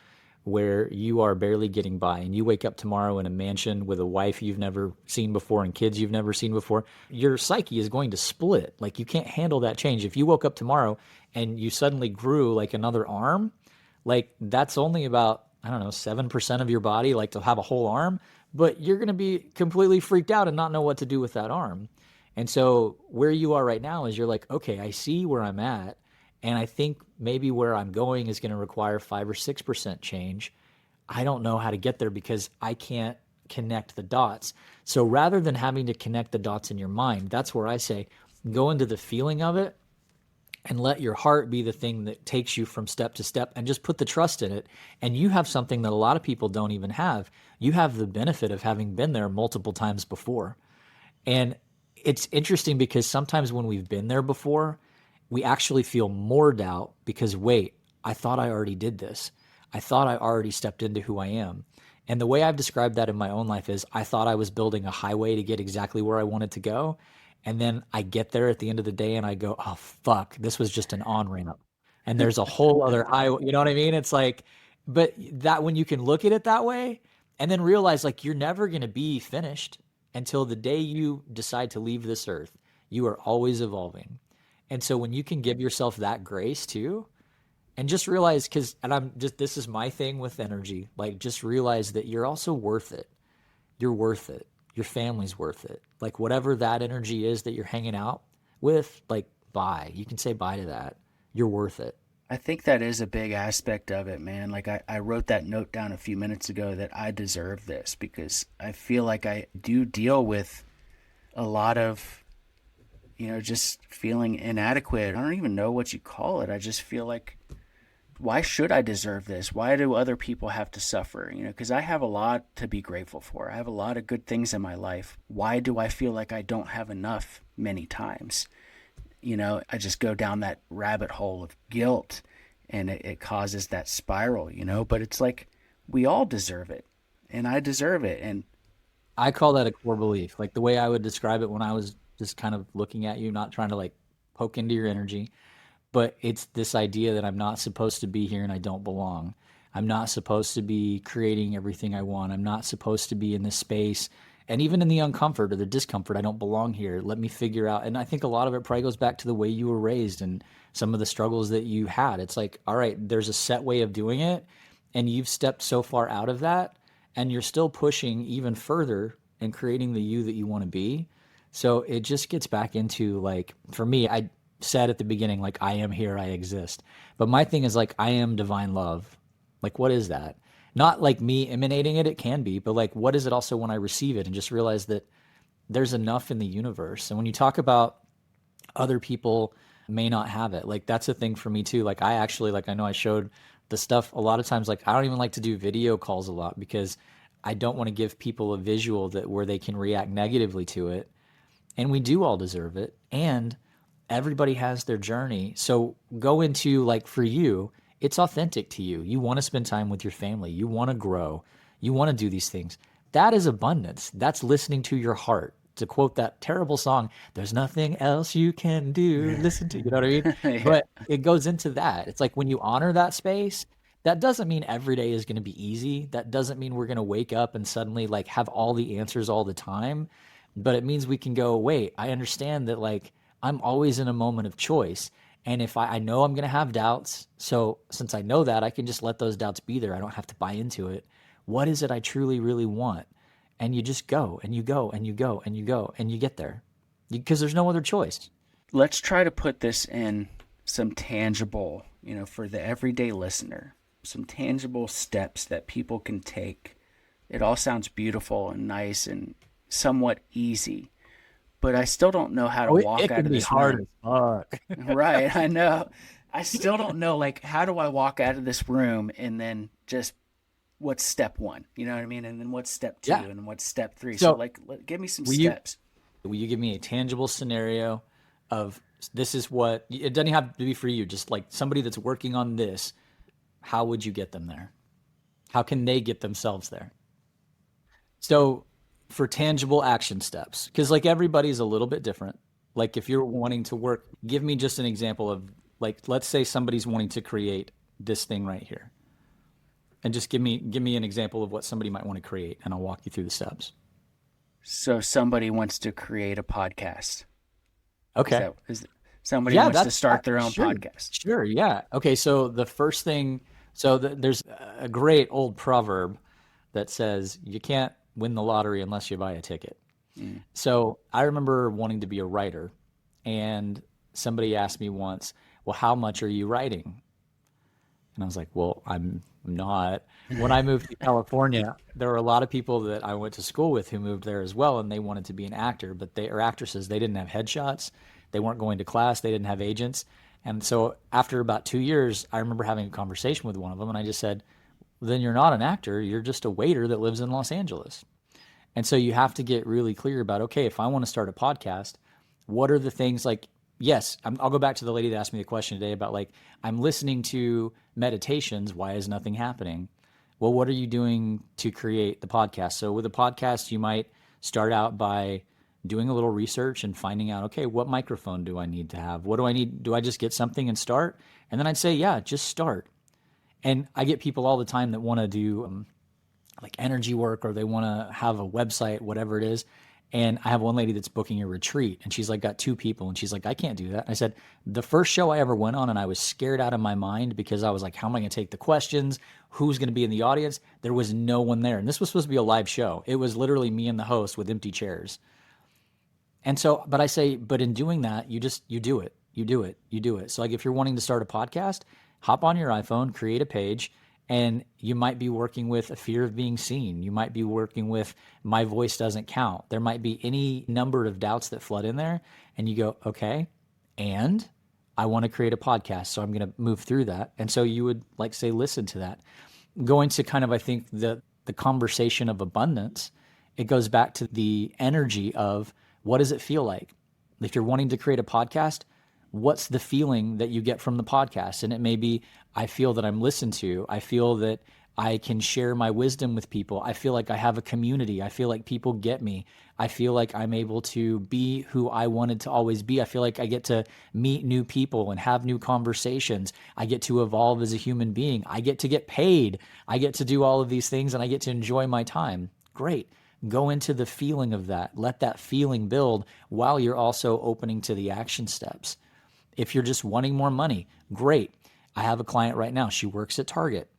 where you are barely getting by and you wake up tomorrow in a mansion with a wife you've never seen before and kids you've never seen before, your psyche is going to split. Like you can't handle that change. If you woke up tomorrow and you suddenly grew like another arm, like that's only about, I don't know, 7% of your body, like to have a whole arm, but you're going to be completely freaked out and not know what to do with that arm. And so where you are right now is you're like, okay, I see where I'm at. And I think maybe where I'm going is going to require 5 or 6% change. I don't know how to get there because I can't connect the dots. So rather than having to connect the dots in your mind, that's where I say, go into the feeling of it and let your heart be the thing that takes you from step to step and just put the trust in it. And you have something that a lot of people don't even have. You have the benefit of having been there multiple times before. And it's interesting because sometimes when we've been there before, we actually feel more doubt because, wait, I thought I already did this. I thought I already stepped into who I am. And the way I've described that in my own life is I thought I was building a highway to get exactly where I wanted to go. And then I get there at the end of the day and I go, oh, fuck, this was just an on-ramp. And there's a whole other highway. You know what I mean? It's like, but that when you can look at it that way and then realize like you're never going to be finished until the day you decide to leave this earth. You are always evolving. And so when you can give yourself that grace too, And just realize, this is my thing with energy. Like, just realize that you're also worth it. You're worth it. Your family's worth it. Like, whatever that energy is that you're hanging out with, like, bye. You can say bye to that. You're worth it. I think that is a big aspect of it, man. Like I wrote that note down a few minutes ago that I deserve this, because I feel like I do deal with a lot of, just feeling inadequate. I don't even know what you call it. I just feel like, why should I deserve this? Why do other people have to suffer? Because I have a lot to be grateful for. I have a lot of good things in my life. Why do I feel like I don't have enough many times? I just go down that rabbit hole of guilt, and it causes that spiral, but it's like, we all deserve it, and I deserve it. And I call that a core belief. Like, the way I would describe it when I was just kind of looking at you, not trying to like poke into your energy, but it's this idea that I'm not supposed to be here and I don't belong. I'm not supposed to be creating everything I want. I'm not supposed to be in this space. And even in the uncomfort or the discomfort, I don't belong here. Let me figure out. And I think a lot of it probably goes back to the way you were raised and some of the struggles that you had. It's like, all right, there's a set way of doing it, and you've stepped so far out of that, and you're still pushing even further and creating the you that you want to be. So it just gets back into, like, for me, I said at the beginning, like, I am here, I exist. But my thing is, like, I am divine love. Like, what is that? Not like me emanating it can be, but like, what is it also when I receive it? And just realize that there's enough in the universe. And when you talk about other people may not have it, like, that's a thing for me too. Like, I actually, like, I know I showed the stuff a lot of times. Like, I don't even like to do video calls a lot, because I don't want to give people a visual where they can react negatively to it. And we do all deserve it. And everybody has their journey. So go into, like, for you, it's authentic to you. You want to spend time with your family. You want to grow. You want to do these things. That is abundance. That's listening to your heart. To quote that terrible song, there's nothing else you can do. Listen to, you know what I mean? Yeah. But it goes into that. It's like, when you honor that space, that doesn't mean every day is going to be easy. That doesn't mean we're going to wake up and suddenly, like, have all the answers all the time. But it means we can go, wait, I understand that, like, I'm always in a moment of choice. And if I know I'm going to have doubts, so since I know that, I can just let those doubts be there. I don't have to buy into it. What is it I truly, really want? And you just go, and you go, and you go, and you go, and you get there, because there's no other choice. Let's try to put this in some tangible, for the everyday listener, some tangible steps that people can take. It all sounds beautiful and nice and somewhat easy, but I still don't know how to walk out of this hard room. as fuck. Right, I know. I still don't know, like, how do I walk out of this room, and then just, what's step one? You know what I mean? And then what's step two? Yeah. And what's step three? So, So, like, give me some steps. Will you give me a tangible scenario of, this is what, it doesn't have to be for you, just like somebody that's working on this, how would you get them there? How can they get themselves there? So, for tangible action steps, because, like, everybody's a little bit different. Like, if you're wanting to work, give me just an example of, like, let's say somebody's wanting to create this thing right here, and just give me an example of what somebody might want to create, and I'll walk you through the steps. So somebody wants to create a podcast. Okay. Somebody wants to start their own sure, podcast. Sure. Yeah. Okay. So the first thing, there's a great old proverb that says you can't win the lottery unless you buy a ticket. So I remember wanting to be a writer, and somebody asked me once, well, how much are you writing? And I was like, well, I'm not. When I moved to California, there were a lot of people that I went to school with who moved there as well, and they wanted to be an actor, but or actresses. They didn't have headshots. They weren't going to class. They didn't have agents. And so after about 2 years, I remember having a conversation with one of them, and I just said, then you're not an actor. You're just a waiter that lives in Los Angeles. And so you have to get really clear about, okay, if I want to start a podcast, what are the things, like, yes, I'll go back to the lady that asked me the question today about, like, I'm listening to meditations. Why is nothing happening? Well, what are you doing to create the podcast? So with a podcast, you might start out by doing a little research and finding out, okay, what microphone do I need to have? What do I need? Do I just get something and start? And then I'd say, yeah, just start. And I get people all the time that want to do like energy work, or they want to have a website, whatever it is. And I have one lady that's booking a retreat, and she's like got 2 people, and she's like, I can't do that. I said, the first show I ever went on, and I was scared out of my mind because I was like, how am I going to take the questions? Who's going to be in the audience? There was no one there. And this was supposed to be a live show. It was literally me and the host with empty chairs. And so, but I say, but in doing that, you do it. You do it. So like if you're wanting to start a podcast, hop on your iPhone, create a page, and you might be working with a fear of being seen. You might be working with my voice doesn't count. There might be any number of doubts that flood in there, and you go, okay, and I want to create a podcast, so I'm going to move through that. And so you would like say, listen to that. Going to kind of, I think, the conversation of abundance, it goes back to the energy of what does it feel like? If you're wanting to create a podcast, what's the feeling that you get from the podcast? And it may be, I feel that I'm listened to. I feel that I can share my wisdom with people. I feel like I have a community. I feel like people get me. I feel like I'm able to be who I wanted to always be. I feel like I get to meet new people and have new conversations. I get to evolve as a human being. I get paid. I get to do all of these things, and I get to enjoy my time. Great. Go into the feeling of that. Let that feeling build while you're also opening to the action steps. If you're just wanting more money, great. I have a client right now. She works at Target.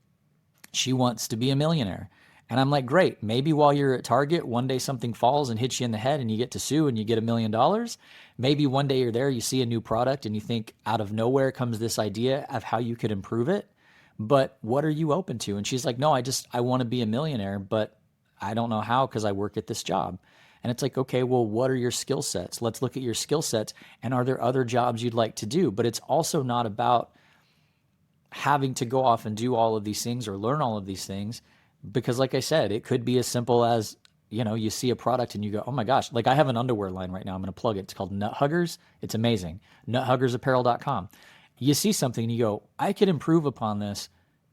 She wants to be a millionaire. And I'm like, great. Maybe while you're at Target, one day something falls and hits you in the head and you get to sue and you get $1 million. Maybe one day you're there, you see a new product and you think out of nowhere comes this idea of how you could improve it. But what are you open to? And she's like, no, I want to be a millionaire, but I don't know how because I work at this job. And it's like, okay, well, what are your skill sets? Let's look at your skill sets. And are there other jobs you'd like to do? But it's also not about having to go off and do all of these things or learn all of these things. Because like I said, it could be as simple as, you see a product and you go, oh my gosh, like I have an underwear line right now. I'm going to plug it. It's called Nut Huggers. It's amazing. nuthuggersapparel.com. You see something and you go, I could improve upon this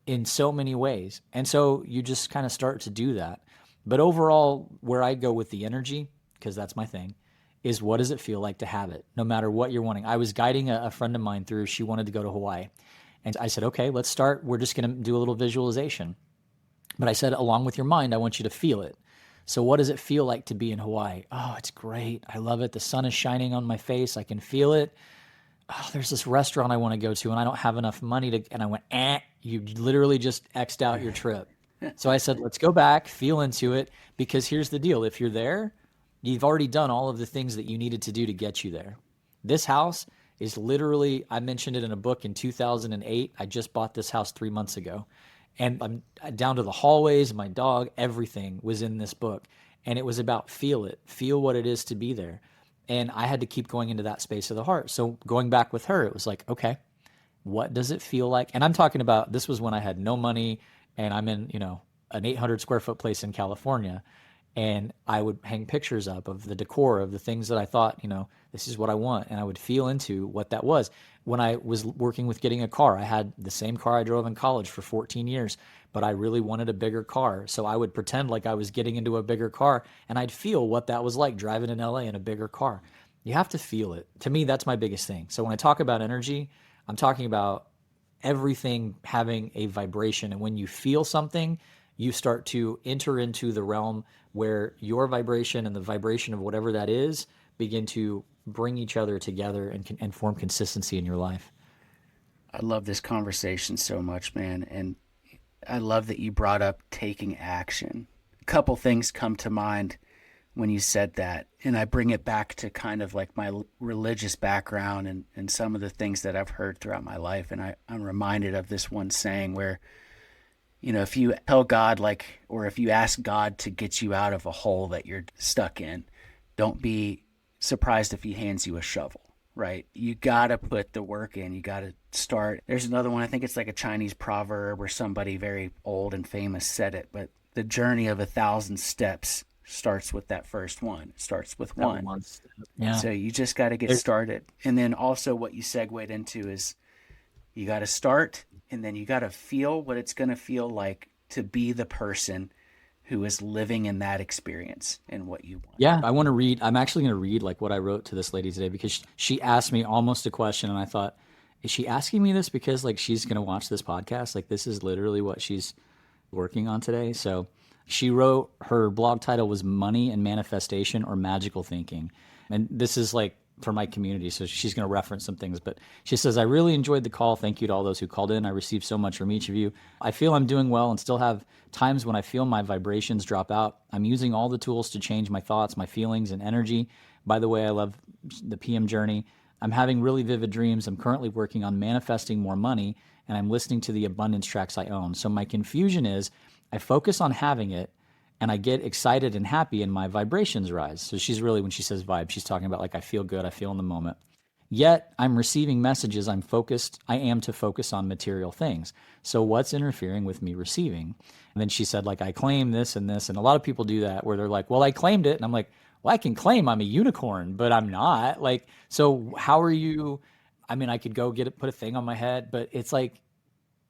in so many ways. And so you just kind of start to do that. But overall, where I go with the energy, because that's my thing, is what does it feel like to have it, no matter what you're wanting. I was guiding a friend of mine through, she wanted to go to Hawaii. And I said, okay, let's start. We're just going to do a little visualization. But I said, along with your mind, I want you to feel it. So what does it feel like to be in Hawaii? Oh, it's great. I love it. The sun is shining on my face. I can feel it. Oh, there's this restaurant I want to go to, and I don't have enough money to, and I went, you literally just X'd out your trip. So I said, let's go back, feel into it, because here's the deal. If you're there, you've already done all of the things that you needed to do to get you there. This house is literally, I mentioned it in a book in 2008. I just bought this house 3 months ago. And I'm down to the hallways, my dog, everything was in this book. And it was about feel it, feel what it is to be there. And I had to keep going into that space of the heart. So going back with her, it was like, okay, what does it feel like? And I'm talking about, this was when I had no money and I'm in, an 800 square foot place in California. And I would hang pictures up of the decor, of the things that I thought, this is what I want. And I would feel into what that was. When I was working with getting a car, I had the same car I drove in college for 14 years, but I really wanted a bigger car. So I would pretend like I was getting into a bigger car and I'd feel what that was like driving in LA in a bigger car. You have to feel it. To me, that's my biggest thing. So when I talk about energy, I'm talking about everything having a vibration. And when you feel something, you start to enter into the realm where your vibration and the vibration of whatever that is begin to bring each other together and form consistency in your life. I love this conversation so much, man. And I love that you brought up taking action. A couple things come to mind when you said that. And I bring it back to kind of like my religious background and some of the things that I've heard throughout my life. And I'm reminded of this one saying where, if you tell God, or if you ask God to get you out of a hole that you're stuck in, don't be surprised if he hands you a shovel, right? You got to put the work in. You got to start. There's another one. I think it's like a Chinese proverb or somebody very old and famous said it, but the journey of 1,000 steps starts with that first one. It starts with one. Yeah. So you just got to get started. And then also what you segued into is you got to start, and then you got to feel what it's going to feel like to be the person who is living in that experience and what you want. Yeah, I'm actually going to read like what I wrote to this lady today, because she asked me almost a question and I thought, is she asking me this because like she's going to watch this podcast? Like this is literally what she's working on today. So She wrote, her blog title was Money and Manifestation or Magical Thinking. And this is like for my community, so she's going to reference some things. But she says, I really enjoyed the call. Thank you to all those who called in. I received so much from each of you. I feel I'm doing well and still have times when I feel my vibrations drop out. I'm using all the tools to change my thoughts, my feelings, and energy. By the way, I love the PM journey. I'm having really vivid dreams. I'm currently working on manifesting more money, and I'm listening to the abundance tracks I own. So my confusion is I focus on having it, and I get excited and happy, and my vibrations rise. So she's really, when she says vibe, she's talking about like, I feel good, I feel in the moment. Yet I'm receiving messages I am to focus on material things. So what's interfering with me receiving? And then she said, like, I claim this and this. And a lot of people do that where they're like, well, I claimed it. And I'm like, well, I can claim I'm a unicorn, but I'm not. Like, so how are you? I mean, I could go put a thing on my head, but it's like,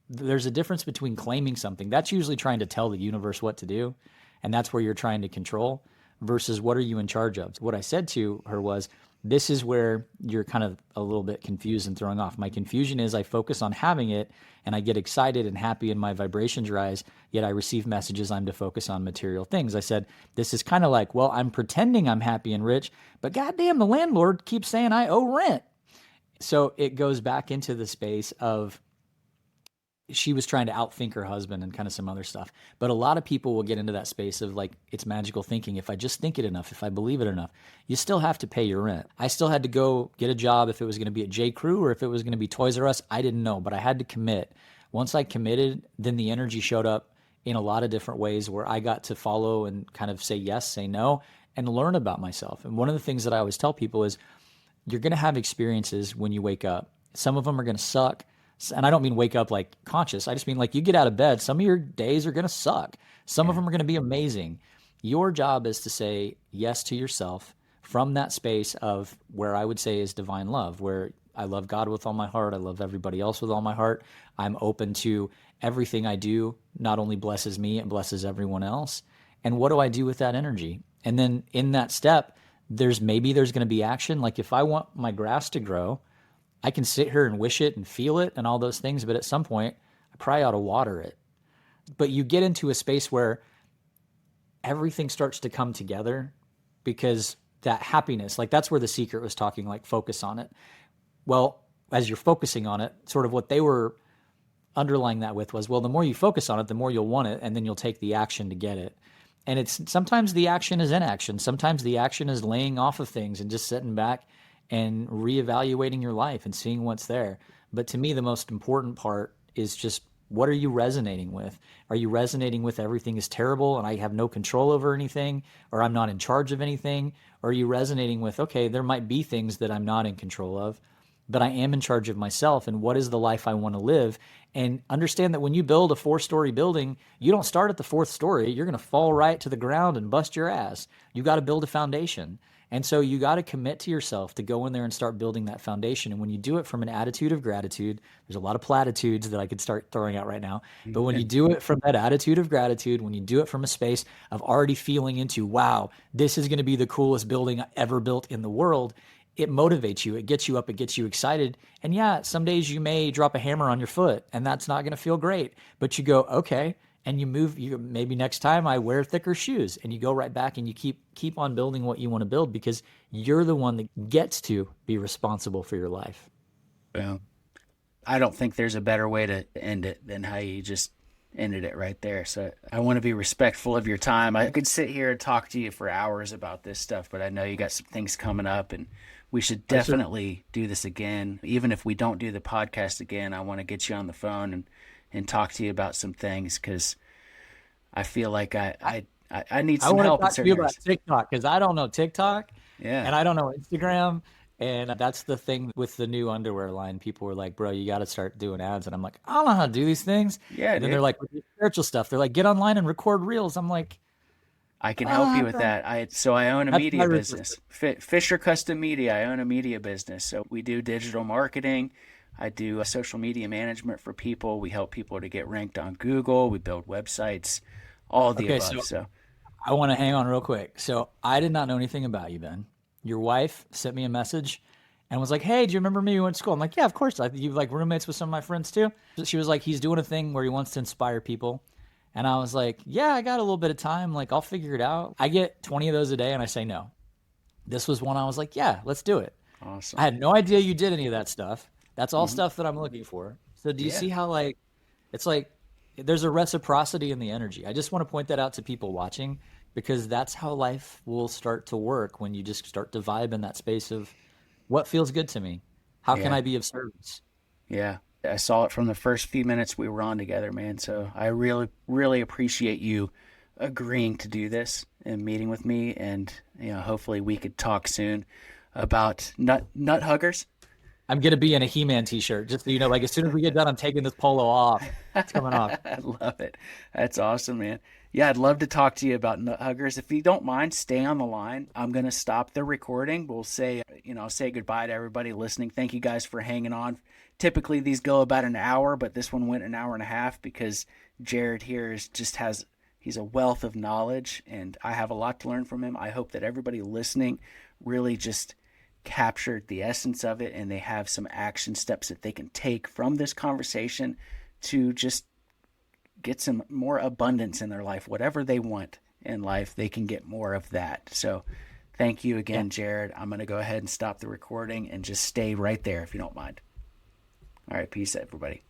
there's a difference between claiming something. That's usually trying to tell the universe what to do. And that's where you're trying to control versus what are you in charge of? What I said to her was, this is where you're kind of a little bit confused and throwing off. My confusion is I focus on having it and I get excited and happy and my vibrations rise, yet I receive messages I'm to focus on material things. I said, this is kind of like, well, I'm pretending I'm happy and rich, but goddamn, the landlord keeps saying I owe rent. So it goes back into the space of, she was trying to outthink her husband and kind of some other stuff. But a lot of people will get into that space of like, it's magical thinking. If I just think it enough, if I believe it enough, you still have to pay your rent. I still had to go get a job if it was going to be at J. Crew or if it was going to be Toys R Us. I didn't know, but I had to commit. Once I committed, then the energy showed up in a lot of different ways where I got to follow and kind of say yes, say no, and learn about myself. And one of the things that I always tell people is you're going to have experiences when you wake up. Some of them are going to suck. And I don't mean wake up like conscious. I just mean like you get out of bed. Some of your days are going to suck. Some of them are going to be amazing. Your job is to say yes to yourself from that space of where I would say is divine love, where I love God with all my heart. I love everybody else with all my heart. I'm open to everything I do not only blesses me, it blesses everyone else. And what do I do with that energy? And then in that step, there's going to be action. Like if I want my grass to grow, I can sit here and wish it and feel it and all those things, but at some point, I probably ought to water it. But you get into a space where everything starts to come together because that happiness, like that's where the secret was talking, like focus on it. Well, as you're focusing on it, sort of what they were underlying that with was, well, the more you focus on it, the more you'll want it, and then you'll take the action to get it. And it's sometimes the action is inaction. Sometimes the action is laying off of things and just sitting back and reevaluating your life and seeing what's there. But to me, the most important part is just, what are you resonating with? Are you resonating with everything is terrible and I have no control over anything, or I'm not in charge of anything? Or are you resonating with, okay, there might be things that I'm not in control of, but I am in charge of myself, and what is the life I want to live? And understand that when you build a 4-story building, you don't start at the 4th story. You're going to fall right to the ground and bust your ass. You got to build a foundation. And so you got to commit to yourself to go in there and start building that foundation. And when you do it from an attitude of gratitude, there's a lot of platitudes that I could start throwing out right now. But when you do it from that attitude of gratitude, when you do it from a space of already feeling into, wow, this is going to be the coolest building I ever built in the world, it motivates you. It gets you up. It gets you excited. And yeah, some days you may drop a hammer on your foot and that's not going to feel great. But you go, okay. And you move, maybe next time I wear thicker shoes, and you go right back and you keep on building what you want to build, because you're the one that gets to be responsible for your life. Well, I don't think there's a better way to end it than how you just ended it right there. So I want to be respectful of your time. I could sit here and talk to you for hours about this stuff, but I know you got some things coming up, and we should definitely do this again. Even if we don't do the podcast again, I want to get you on the phone and talk to you about some things, because I feel like I need some help. I want to talk to you about TikTok, because I don't know TikTok, yeah, and I don't know Instagram, and that's the thing with the new underwear line. People were like, "Bro, you got to start doing ads," and I'm like, "I don't know how to do these things." Yeah, and then they're like, with the spiritual stuff, they're like, "Get online and record reels." I'm like, I can help you with that. I own a media business, Fisher Custom Media. I own a media business, so we do digital marketing. I do social media management for people. We help people to get ranked on Google. We build websites, all the above. So I want to hang on real quick. So I did not know anything about you, Ben. Your wife sent me a message and was like, "Hey, do you remember me? We went to school." I'm like, "Yeah, of course. You like roommates with some of my friends too." She was like, "He's doing a thing where he wants to inspire people." And I was like, yeah, I got a little bit of time. Like, I'll figure it out. I get 20 of those a day and I say no. This was one I was like, yeah, let's do it. Awesome. I had no idea you did any of that stuff. That's all stuff that I'm looking for. So do you Yeah. see how like it's like there's a reciprocity in the energy. I just want to point that out to people watching because that's how life will start to work when you just start to vibe in that space of what feels good to me. How can Yeah. I be of service? Yeah. I saw it from the first few minutes we were on together, man. So I really, really appreciate you agreeing to do this and meeting with me. And, hopefully we could talk soon about nut huggers. I'm gonna be in a He-Man t-shirt, just so you know, like as soon as we get done, I'm taking this polo off. It's coming off. I love it. That's awesome, man. Yeah, I'd love to talk to you about nut huggers. If you don't mind, stay on the line. I'm going to stop the recording. We'll say goodbye to everybody listening. Thank you guys for hanging on. Typically, these go about an hour, but this one went an hour and a half because Jarrad here he's a wealth of knowledge, and I have a lot to learn from him. I hope that everybody listening really just captured the essence of it, and they have some action steps that they can take from this conversation to just get some more abundance in their life. Whatever they want in life, they can get more of that. So thank you again, Jarrad. I'm going to go ahead and stop the recording and just stay right there if you don't mind. All right, peace, everybody.